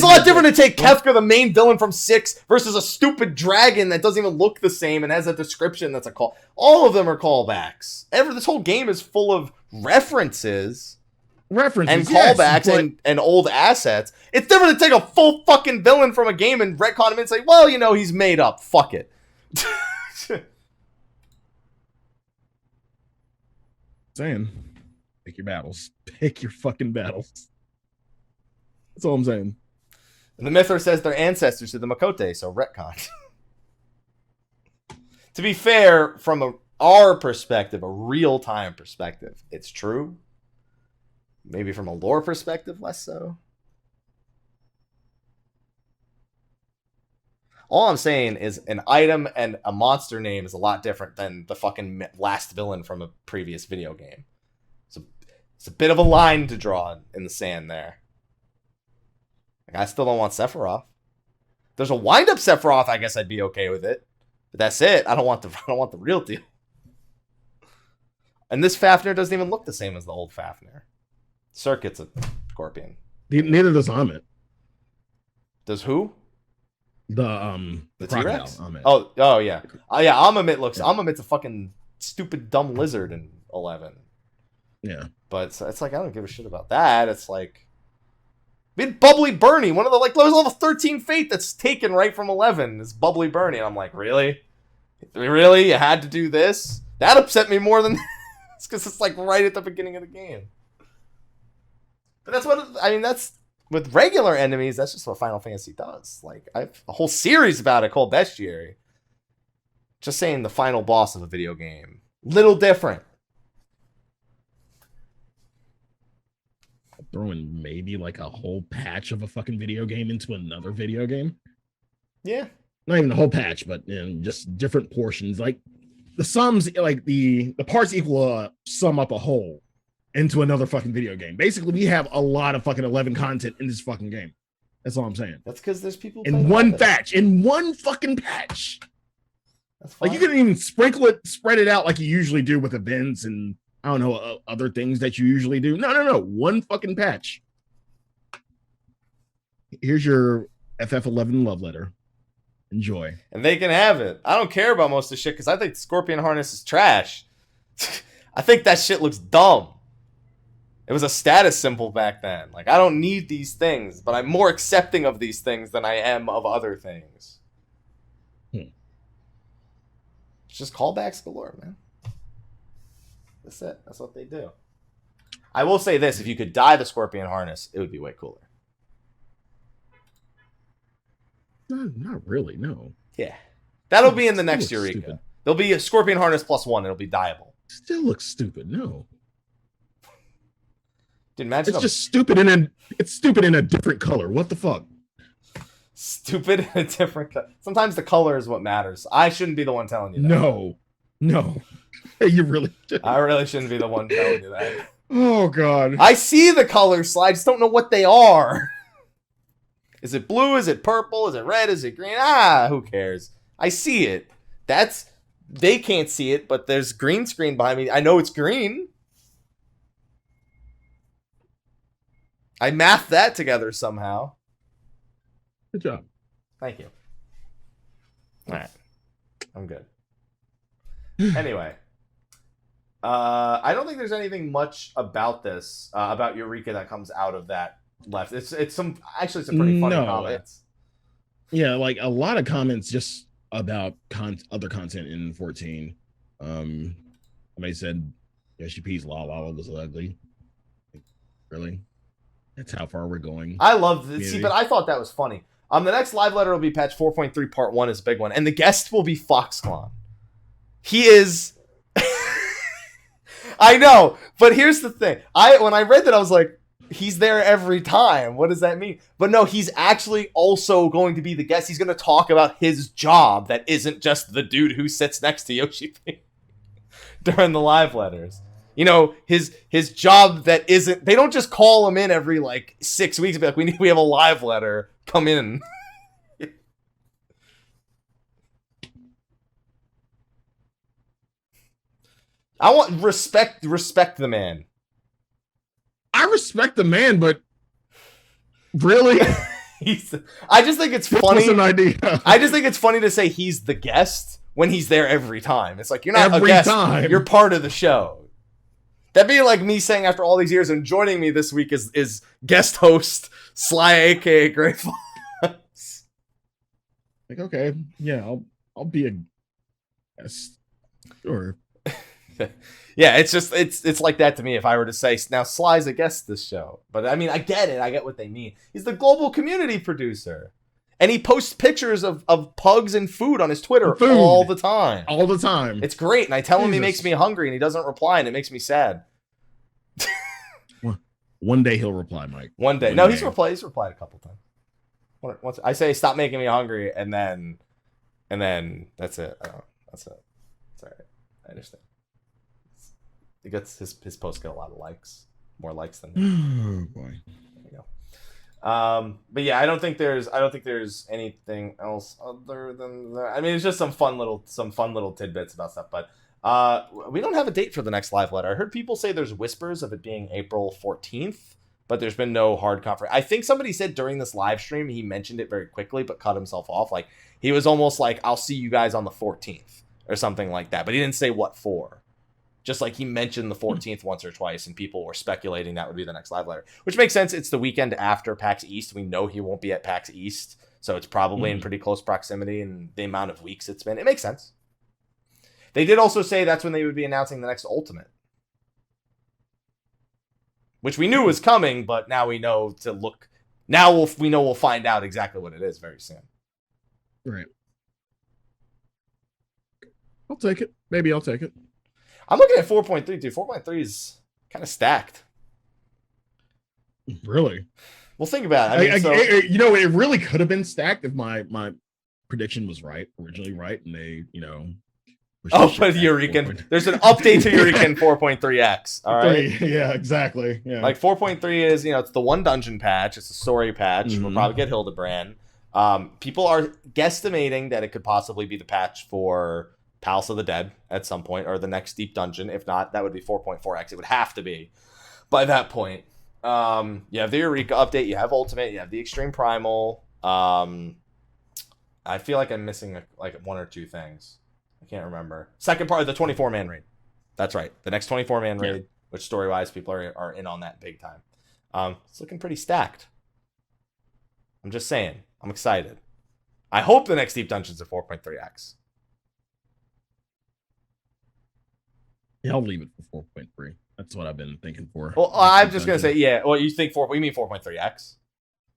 A: lot different to take Kefka, the main villain from 6, versus a stupid dragon that doesn't even look the same and has a description that's a call. All of them are callbacks. This whole game is full of references and callbacks and old assets. It's different to take a full fucking villain from a game and retcon him and say, well, he's made up. Fuck it.
B: Saying, pick your battles. Pick your fucking battles. That's all I'm saying.
A: And the Mithra says they're ancestors to the Makote, so retcon. To be fair, from our perspective, a real-time perspective, it's true. Maybe from a lore perspective, less so. All I'm saying is an item and a monster name is a lot different than the fucking last villain from a previous video game. It's a bit of a line to draw in the sand there. I still don't want Sephiroth. There's a wind-up Sephiroth, I guess I'd be okay with it. But that's it. I don't want the real deal. And this Fafnir doesn't even look the same as the old Fafnir. Circuit's a scorpion.
B: Neither does Amit.
A: Does who?
B: The
A: T-Rex?
B: Amit.
A: Oh yeah. Amit's a fucking stupid dumb lizard in 11.
B: Yeah.
A: But it's like I don't give a shit about that. It's like Bubbly Bernie, one of the there's level 13 fate that's taken right from 11 is Bubbly Bernie. And I'm like, really? Really? You had to do this? That upset me more than this because it's like right at the beginning of the game. But that's with regular enemies, that's just what Final Fantasy does. Like, I have a whole series about it called Bestiary. Just saying the final boss of a video game. Little different.
B: Throwing maybe like a whole patch of a fucking video game into another video game.
A: Yeah.
B: Not even a whole patch, but just different portions. Like the sums, like the parts equal sum up a whole into another fucking video game. Basically, we have a lot of fucking 11 content in this fucking game. That's all I'm saying.
A: That's because there's people
B: in one patch. In one fucking patch.
A: That's fine.
B: Like you couldn't even spread it out like you usually do with events and I don't know, other things that you usually do. No. One fucking patch. Here's your FF11 love letter. Enjoy.
A: And they can have it. I don't care about most of the shit because I think Scorpion Harness is trash. I think that shit looks dumb. It was a status symbol back then. Like, I don't need these things, but I'm more accepting of these things than I am of other things. It's just callbacks galore, man. That's it. That's what they do. I will say this. If you could dye the Scorpion Harness, it would be way cooler.
B: Not really, no.
A: Yeah. That'll be in the next Eureka.
B: Stupid.
A: There'll be a Scorpion Harness +1. It'll be dyeable.
B: Still looks stupid, no.
A: Dude, imagine
B: it's just stupid it's stupid in a different color. What the fuck?
A: Stupid in a different color. Sometimes the color is what matters. I shouldn't be the one telling you that.
B: No. You really shouldn't.
A: I really shouldn't be the one telling you that.
B: Oh, God.
A: I see the colors, Slyh. I just don't know what they are. Is it blue? Is it purple? Is it red? Is it green? Who cares? I see it. They can't see it, but there's green screen behind me. I know it's green. I mathed that together somehow.
B: Good job.
A: Thank you. All right. I'm good. Anyway. I don't think there's anything much about this, about Eureka that comes out of that left. It's some pretty funny comments.
B: Yeah, like a lot of comments just about other content in 14. Somebody said, yeah, she pees Lala was ugly. Really? That's how far we're going.
A: I love this. See, but I thought that was funny. The next live letter will be patch 4.3 part 1 is a big one. And the guest will be Foxclon. He is. I know, but here's the thing. When I read that, I was like, he's there every time. What does that mean? But no, he's actually also going to be the guest. He's going to talk about his job that isn't just the dude who sits next to Yoshi during the live letters. You know, his job that isn't. They don't just call him in every like 6 weeks and be like, we have a live letter. Come in. I want respect the man.
B: I respect the man, but really,
A: I just think it's funny.
B: What's an idea?
A: I just think it's funny to say he's the guest when he's there every time. It's like you're not
B: every
A: a guest.
B: Time. You're
A: part of the show. That'd be like me saying after all these years and joining me this week is guest host Slyh, aka Greyfox.
B: Like, okay, yeah, I'll be a guest. Sure.
A: Yeah, it's just it's like that to me. If I were to say now Sly's a guest this show, but I mean I get it. I get what they mean. He's the global community producer, and he posts pictures of pugs and food on his Twitter all the time.
B: All the time.
A: It's great, and I tell him he makes me hungry, and he doesn't reply, and it makes me sad.
B: One day he'll reply, Mike.
A: One day. No, he's replied a couple times. Once I say stop making me hungry, and then that's it. That's it. It's all right. I understand. He gets his posts get a lot of likes, more likes than.
B: Oh boy.
A: There you go. But yeah, I don't think there's anything else other than that. I mean, it's just some fun little tidbits about stuff. But we don't have a date for the next live letter. I heard people say there's whispers of it being April 14th, but there's been no hard confirmation. I think somebody said during this live stream he mentioned it very quickly, but cut himself off. Like he was almost like, "I'll see you guys on the 14th" or something like that, but he didn't say what for. Just like he mentioned the 14th once or twice, and people were speculating that would be the next live letter, which makes sense. It's the weekend after PAX East. We know he won't be at PAX East, so it's probably in pretty close proximity, and the amount of weeks it's been, it makes sense. They did also say that's when they would be announcing the next Ultimate, which we knew was coming, but now we know to look. Now we'll find out exactly what it is very soon.
B: Right. I'll take it. Maybe I'll take it.
A: I'm looking at 4.3, dude. 4.3 is kind of stacked.
B: Really?
A: Well, think about it.
B: It really could have been stacked if my prediction was originally right, and they,
A: but Eureka. There's an update to Eureka 4.3x. All right.
B: Yeah, exactly. Yeah.
A: Like 4.3 is, it's the one dungeon patch. It's a story patch. Mm-hmm. We'll probably get Hildebrand. People are guesstimating that it could possibly be the patch for Palace of the Dead at some point, or the next deep dungeon. If not, that would be 4.4x. It would have to be by that point. You have the Eureka update, you have Ultimate, you have the Extreme Primal. I feel like I'm missing like one or two things. I can't remember. Second part of the 24-man raid. That's right. The next 24-man raid, which story-wise people are in on that big time. It's looking pretty stacked. I'm just saying. I'm excited. I hope the next deep dungeon's a 4.3x.
B: Yeah, I'll leave it for 4.3. That's what I've been thinking for.
A: Well, I'm just going to say, yeah. Well, you think we mean 4.3x?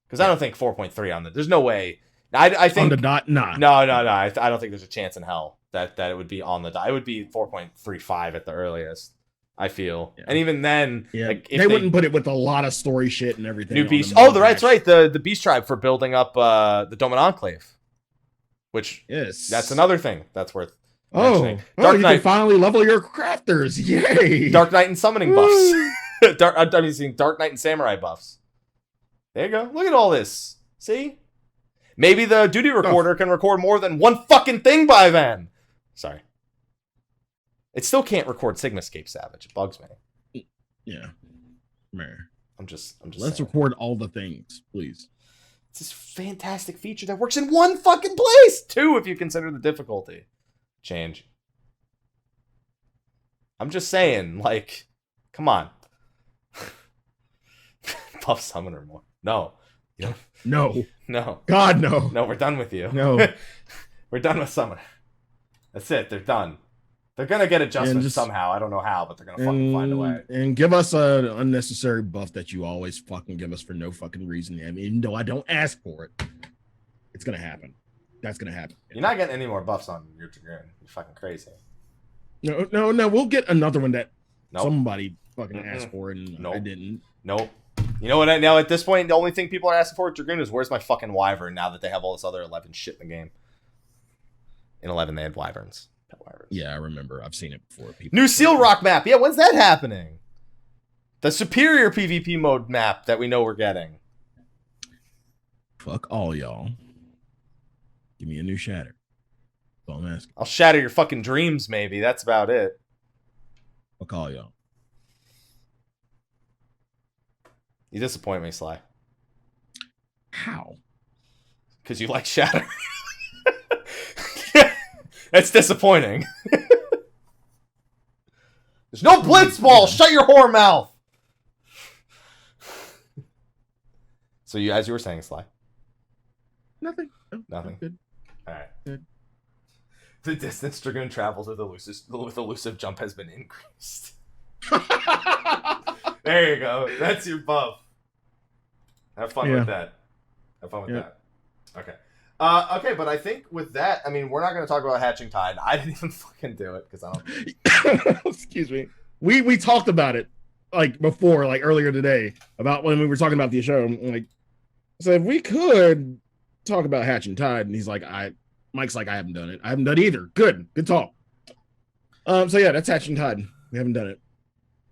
A: Because I don't think 4.3 on the... There's no way. I think...
B: On the dot? Nah.
A: No. I don't think there's a chance in hell that it would be on the dot. It would be 4.35 at the earliest, I feel. Yeah. And even then...
B: Yeah. Like, they wouldn't put it with a lot of story shit and everything.
A: New Beast... Oh, that's right. The Beast Tribe for building up the Domin Enclave. Which... Yes. That's another thing that's worth...
B: You can finally level your crafters. Yay!
A: Dark Knight and summoning buffs. Dark Knight and samurai buffs. There you go. Look at all this. See? Maybe the duty recorder can record more than one fucking thing by then. Sorry. It still can't record Sigmascape Savage. It bugs me.
B: Yeah. Man.
A: I'm just
B: Let's record all the things, please.
A: It's this fantastic feature that works in one fucking place. Two, if you consider the difficulty. Change. I'm just saying, like, come on. Buff Summoner more. No. No.
B: God, no.
A: No, we're done with you.
B: No.
A: We're done with Summoner. That's it. They're done. They're going to get adjustments somehow. I don't know how, but they're going to fucking find a way.
B: And give us an unnecessary buff that you always fucking give us for no fucking reason. I mean, even though I don't ask for it, it's going to happen. That's going to happen.
A: You're not getting any more buffs on your Dragoon. You're fucking crazy.
B: No. We'll get another one that somebody fucking
A: Mm-mm.
B: asked for, and
A: Nope.
B: I didn't.
A: Nope. You know what? Now at this point, the only thing people are asking for at Dragoon is where's my fucking wyvern now that they have all this other 11 shit in the game. In 11, they had wyverns. Pet wyverns.
B: Yeah, I remember. I've seen it before. People
A: New Seal Rock map. Yeah, when's that happening? The superior PvP mode map that we know we're getting.
B: Fuck all y'all. Give me a new shatter. That's all I'm asking.
A: I'll shatter your fucking dreams, maybe. That's about it.
B: Fuck all y'all.
A: You disappoint me, Sly.
B: How?
A: Because you like shatter. That's disappointing. There's no blitz ball. Shut your whore mouth. So you, as you were saying, Sly.
B: Nothing. No,
A: Nothing.
B: Good.
A: All right.
B: Good.
A: The distance Dragoon travels with elusive jump has been increased. There you go. That's your buff. Have fun with that. Have fun with that. Okay. Okay, but I think with that, I mean, we're not going to talk about Hatching Tide. I didn't even fucking do it because I don't.
B: Excuse me. We talked about it like before, like earlier today, about when we were talking about the show. Like, so if we could talk about Hatching Tide, and he's like, Mike's like, I haven't done it. I haven't done it either. Good talk. So yeah, that's Hatching Tide. We haven't done it.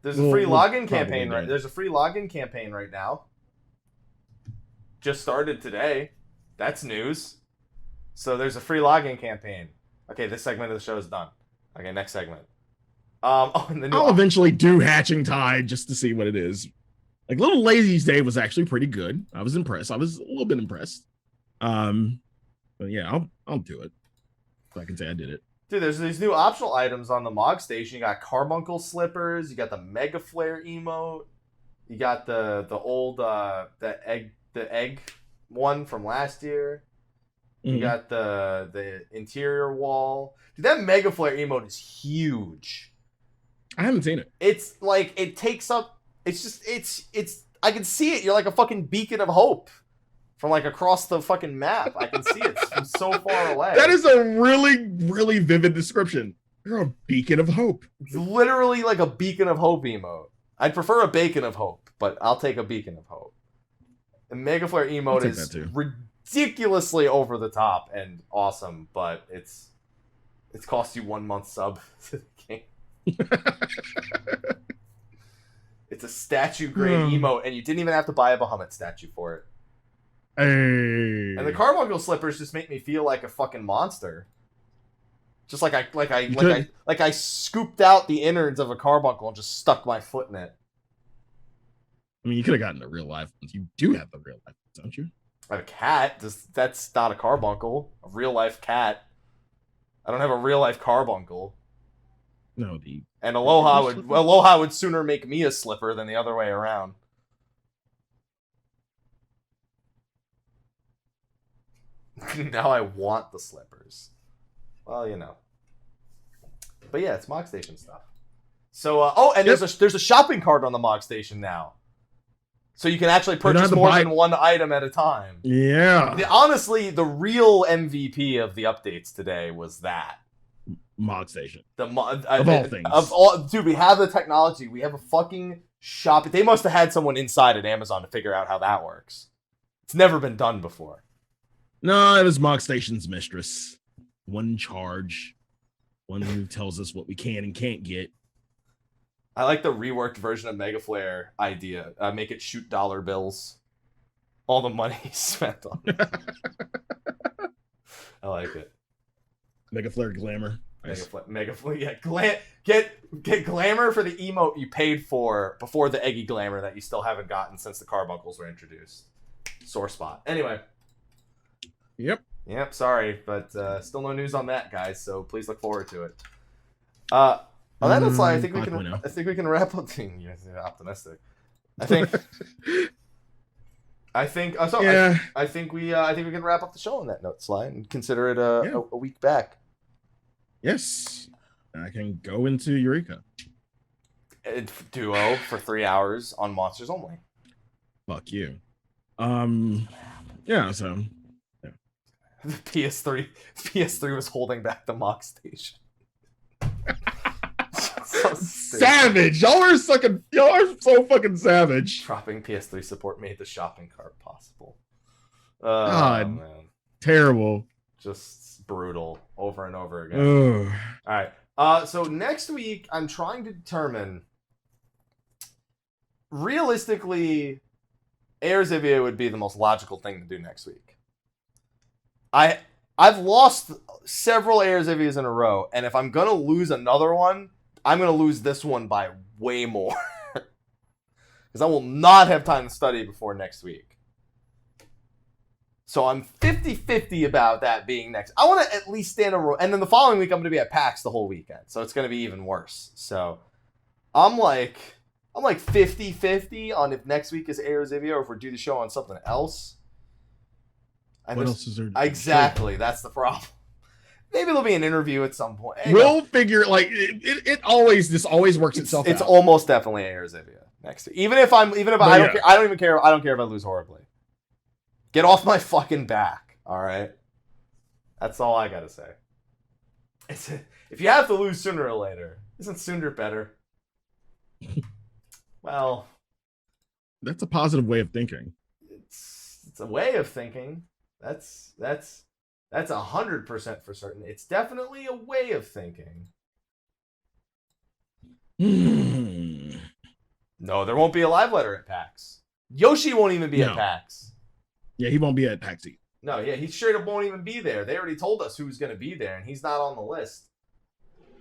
A: There's a free login campaign right. There's a free login campaign right now. Just started today. That's news. So there's a free login campaign. Okay, this segment of the show is done. Okay, next segment. And the new
B: I'll eventually do Hatching Tide just to see what it is. Like Little Lazy's Day was actually pretty good. I was impressed. I was a little bit impressed. But yeah, I'll do it. So I can say I did it.
A: Dude, there's these new optional items on the Mog Station. You got Carbuncle Slippers. You got the Mega Flare emote. You got the old the egg one from last year. You got the interior wall. Dude, that Mega Flare emote is huge.
B: I haven't seen it.
A: It's like it takes up. It's just it's. I can see it. You're like a fucking beacon of hope from like across the fucking map. I can see it from so far away.
B: That is a really, really vivid description. You're a beacon of hope.
A: It's literally like a beacon of hope emote. I'd prefer a bacon of hope, but I'll take a beacon of hope. The Mega Flare emote is ridiculously over the top and awesome, but it's cost you 1 month sub to the game. It's a statue grade emote, and you didn't even have to buy a Bahamut statue for it.
B: Hey.
A: And the Carbuncle Slippers just make me feel like a fucking monster. Just like I scooped out the innards of a carbuncle and just stuck my foot in it.
B: I mean, you could have gotten the real life ones. You do have the real life ones, don't you?
A: I have a cat. That's not a carbuncle. A real life cat. I don't have a real life carbuncle.
B: No,
A: and Aloha would sooner make me a slipper than the other way around. Now I want the slippers. Well, you know. But yeah, it's Mog Station stuff. So there's a shopping cart on the Mog Station now. So you can actually purchase more than one item at a time.
B: Yeah.
A: Honestly, the real MVP of the updates today was that.
B: Mog Station.
A: Of all things. Dude, we have the technology. We have a fucking shop. They must have had someone inside at Amazon to figure out how that works. It's never been done before.
B: No, it was Mog Station's mistress. One charge. One who tells us what we can and can't get.
A: I like the reworked version of Mega Flare idea. Make it shoot dollar bills. All the money spent on it. I like it.
B: Mega Flare glamour.
A: Mega Flare, yeah. Get glamour for the emote you paid for before the Eggy glamour that you still haven't gotten since the carbuncles were introduced. Sore spot. Anyway.
B: Yep.
A: Sorry, but still no news on that, guys. So please look forward to it. On that note, I think we can wrap up. You're optimistic. I think we can wrap up the show on that note, Sly, and consider it a week back.
B: Yes, I can go into Eureka.
A: Duo for 3 hours on Monsters Only.
B: Fuck you. Yeah. So. Yeah.
A: The PS3 was holding back the Mog Station.
B: savage. Y'all are so fucking savage.
A: Dropping PS3 support made the shopping cart possible.
B: God,
A: man.
B: Terrible.
A: Just brutal over and over again.
B: Ugh.
A: All right. So next week, I'm trying to determine. Realistically, Erzivia would be the most logical thing to do next week. I've lost several Erzivias in a row, and if I'm gonna lose another one, I'm gonna lose this one by way more. Because I will not have time to study before next week. So I'm 50-50 about that being next. I want to at least stand a row. And then the following week, I'm going to be at PAX the whole weekend. So it's going to be even worse. So I'm like 50-50 on if next week is Erzivia or if we do the show on something else.
B: What else is there?
A: Exactly. That's the problem. Maybe there'll be an interview at some point.
B: We'll figure, like, it always works itself out.
A: It's almost definitely Erzivia next week. Even if I don't care. I don't even care. I don't care if I lose horribly. Get off my fucking back, all right? That's all I gotta say. If you have to lose sooner or later, isn't sooner better? Well,
B: that's a positive way of thinking.
A: It's a way of thinking. That's 100% for certain. It's definitely a way of thinking. No, there won't be a live letter at PAX. Yoshi won't even be at PAX.
B: Yeah, he won't be at PAX.
A: No, yeah, he straight up won't even be there. They already told us who's going to be there, and he's not on the list.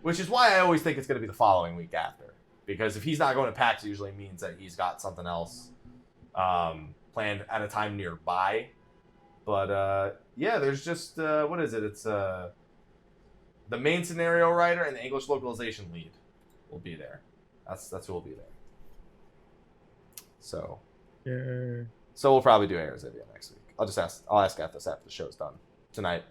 A: Which is why I always think it's going to be the following week after. Because if he's not going to PAX, it usually means that he's got something else planned at a time nearby. But, yeah, there's just, what is it? It's the main scenario writer and the English localization lead will be there. That's who will be there. So.
B: Yeah.
A: So we'll probably do Erzivia next week. I'll ask after the show's done tonight.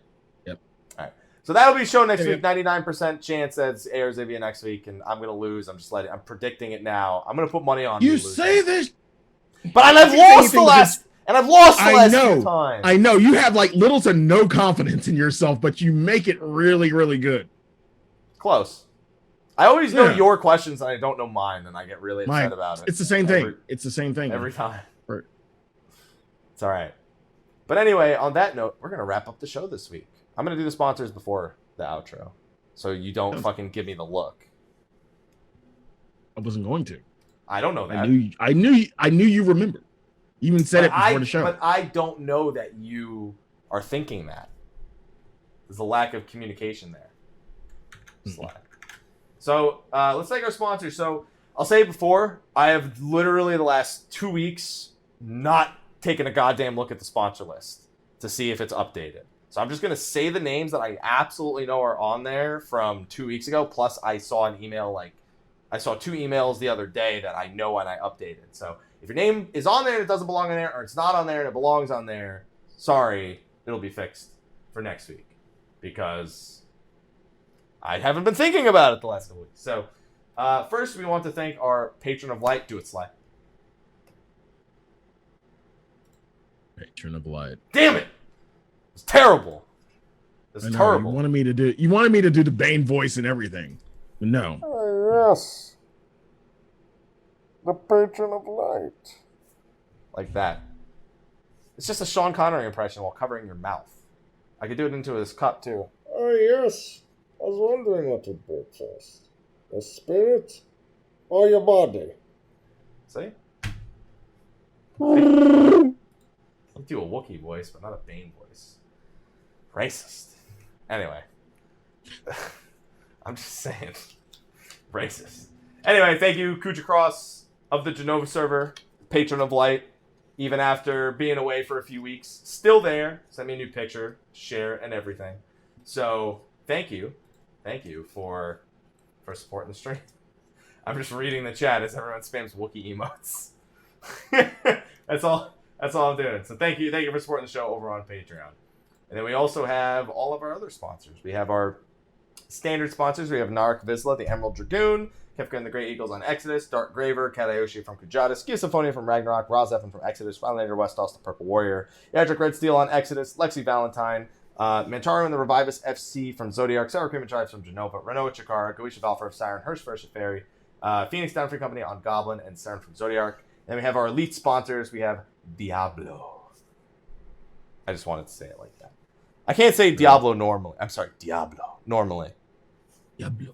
B: Yep.
A: All right. So that'll be show next week. 99% chance that it's Erzivia next week, and I'm gonna lose. I'm predicting it now. I'm gonna put money on
B: you say this,
A: but I've lost the last few times.
B: I know you have like little to no confidence in yourself, but you make it really, really good.
A: Close. I always know your questions, and I don't know mine, and I get really upset about it.
B: It's the same thing. It's the same thing
A: every time. It's all right. But anyway, on that note, we're going to wrap up the show this week. I'm going to do the sponsors before the outro. So you don't fucking give me the look.
B: I wasn't going to.
A: I don't know that.
B: I knew you remembered. You even said it before the show.
A: But I don't know that you are thinking that. There's a lack of communication there. Sligh. So let's take our sponsors. So I'll say it before, I have literally the last 2 weeks not taken a goddamn look at the sponsor list to see if it's updated. So I'm just going to say the names that I absolutely know are on there from 2 weeks ago. Plus I saw an email, I saw 2 emails the other day that I know and I updated. So if your name is on there and it doesn't belong on there, or it's not on there and it belongs on there, sorry, it'll be fixed for next week. Because I haven't been thinking about it the last couple weeks. So first we want to thank our patron of light. Do it, Slyh.
B: Patron of light.
A: Damn it! It's terrible. It's terrible.
B: You wanted me to do the Bane voice and everything. But no.
A: Oh, yes. The patron of light. Like that. It's just a Sean Connery impression while covering your mouth. I could do it into his cup too.
C: Oh yes. I was wondering what would be first. The spirit or your body?
A: See? I'll do a Wookiee voice, but not a Bane voice. Racist. Anyway. I'm just saying. Racist. Anyway, thank you, Khuja Cross of the Jenova server, patron of light, even after being away for a few weeks. Still there. Sent me a new picture, share, and everything. So, thank you. Thank you for supporting the stream. I'm just reading the chat as everyone spams Wookiee emotes. That's all I'm doing. So thank you for supporting the show over on Patreon. And then we also have all of our other sponsors. We have our standard sponsors. We have Narek Vizsla, the Emerald Dragoon, Kefka and the Great Eagles on Exodus, Dark Graver, Katayoshi from Khuja, Skia Symphonia from Ragnarok, Rah Xephon from Exodus, Rylanator, Westaur, the Purple Warrior, Eadric Redsteele on Exodus, Lexxie Valentine, Mantaru the Rivivus FC from Zodiark, Sour Cream and Chives from Jenova, Rynoet Chikara, Goetia Valefar of Siren, Hersh Fersh of Faerie, Phoenix Down Free Company on Goblin, and Serren from Zodiark. Then we have our elite sponsors. We have Diablo. I just wanted to say it like that. I can't say Diablo normally. I'm sorry, Diablo normally. Diablo.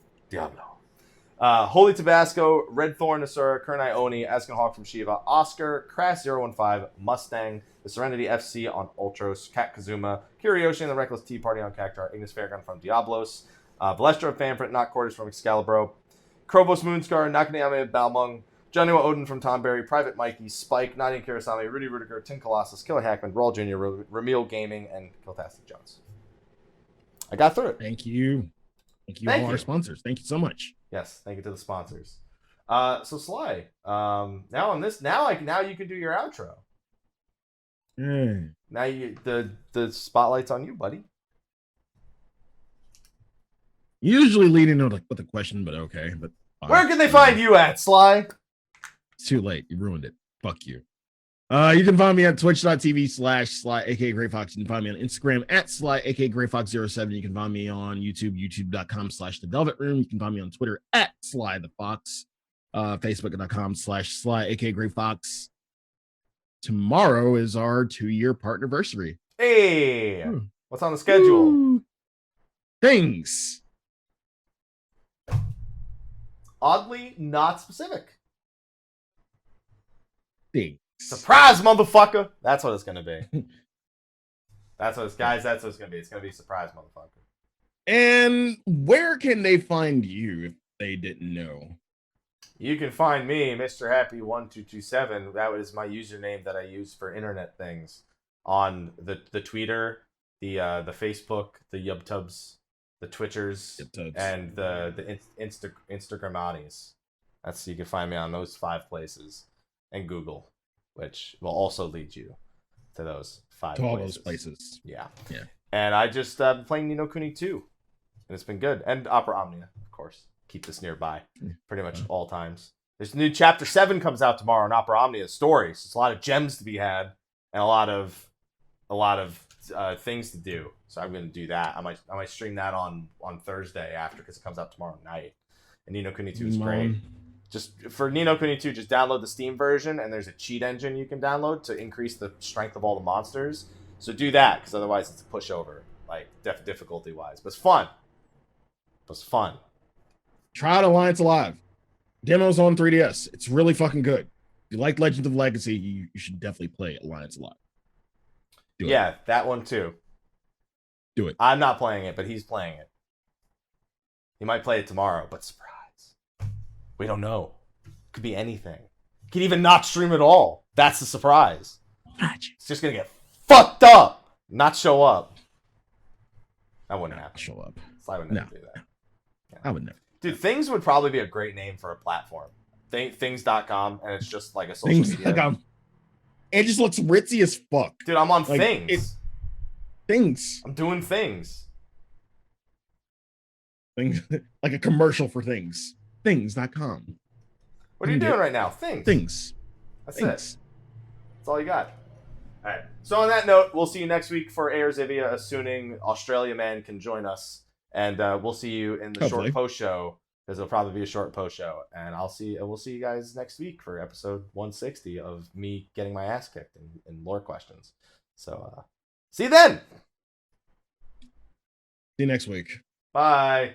A: Holy Tabasco, Red Thorn Asura, Kurenai Oni, Askenhawk from Shiva, Oscar, Crass015, Mustang, the Serenity FC on Ultros, Kat Kazuma, Kiriyoshi and the Reckless Tea Party on Cactar, Ignis Fairgun from Diablos, Valestra Fanprint, Not Quarters from Excalibur, Krovos Moonscar, Nakaniame Balmung, Jenova Odin from Tomberry, Private Mikey, Spike, Nadia Kirasame, Rudy Rudiger, Tim Colossus, Killer Hackman, Raul Jr., Remiel Gaming, and Kiltastic Jones. I got through it.
B: Thank you. Thank you all our sponsors. Thank you so much.
A: Yes, thank you to the sponsors. So Sly, now you can do your outro. Now the spotlight's on you, buddy.
B: Usually leading with a question, but okay. But
A: where can they find you at, Sly?
B: It's too late. You ruined it. Fuck you. You can find me at twitch.tv/Slyh, aka Greyfox. You can find me on Instagram at Slyh, aka Greyfox07. You can find me on YouTube, youtube.com/The Velvet Room. You can find me on Twitter at Slythefox, facebook.com/Slyh, aka Greyfox. Tomorrow is our 2-year partnerversary.
A: Hey, what's on the schedule?
B: Ooh. Things.
A: Oddly not specific.
B: Things.
A: Surprise, motherfucker! That's what it's gonna be. That's what it's gonna be. It's gonna be surprise, motherfucker.
B: And where can they find you if they didn't know?
A: You can find me, Mr. Happy1227. That is my username that I use for internet things on the Twitter, the Facebook, the YubTubs, the Twitchers, and the Instagramatis. You can find me on those 5 places, and Google, which will also lead you to those 5 places.
B: All those places.
A: Yeah.
B: Yeah.
A: And I just been playing Ni no Kuni 2, and it's been good. And Opera Omnia, of course. Keep this nearby pretty much all times. There's new chapter 7 comes out tomorrow in Opera Omnia's story. So it's a lot of gems to be had and a lot of things to do. So I'm going to do that. I might stream that on Thursday after, because it comes out tomorrow night. And Ni no Kuni 2 is great. Just for Ni no Kuni 2, just download the Steam version, and there's a cheat engine you can download to increase the strength of all the monsters. So do that, because otherwise it's a pushover, like difficulty wise. But it's fun.
B: Try out Alliance Alive. Demos on 3DS. It's really fucking good. If you like Legends of Legacy, you should definitely play Alliance Alive.
A: Yeah, that one too.
B: Do it.
A: I'm not playing it, but he's playing it. He might play it tomorrow, but surprise. We don't know. Could be anything. Could even not stream at all. That's the surprise.
B: Magic.
A: It's just gonna get fucked up. Not show up. That wouldn't happen.
B: Show up.
A: Slyh would never do that.
B: Yeah. I would never.
A: Dude, Things would probably be a great name for a platform. Things.com, and it's just like a social media.
B: It just looks ritzy as fuck.
A: Dude, I'm on Things.
B: Things.
A: I'm doing Things.
B: Things. Like a commercial for Things. Things.com.
A: What are you doing right now? Things. That's it. That's all you got. All right. So on that note, we'll see you next week for Air Zivia, assuming Australia Man can join us. And we'll see you in the short post show, because it'll probably be a short post show. And we'll see you guys next week for episode 160 of me getting my ass kicked in lore questions. So see you then.
B: See you next week.
A: Bye.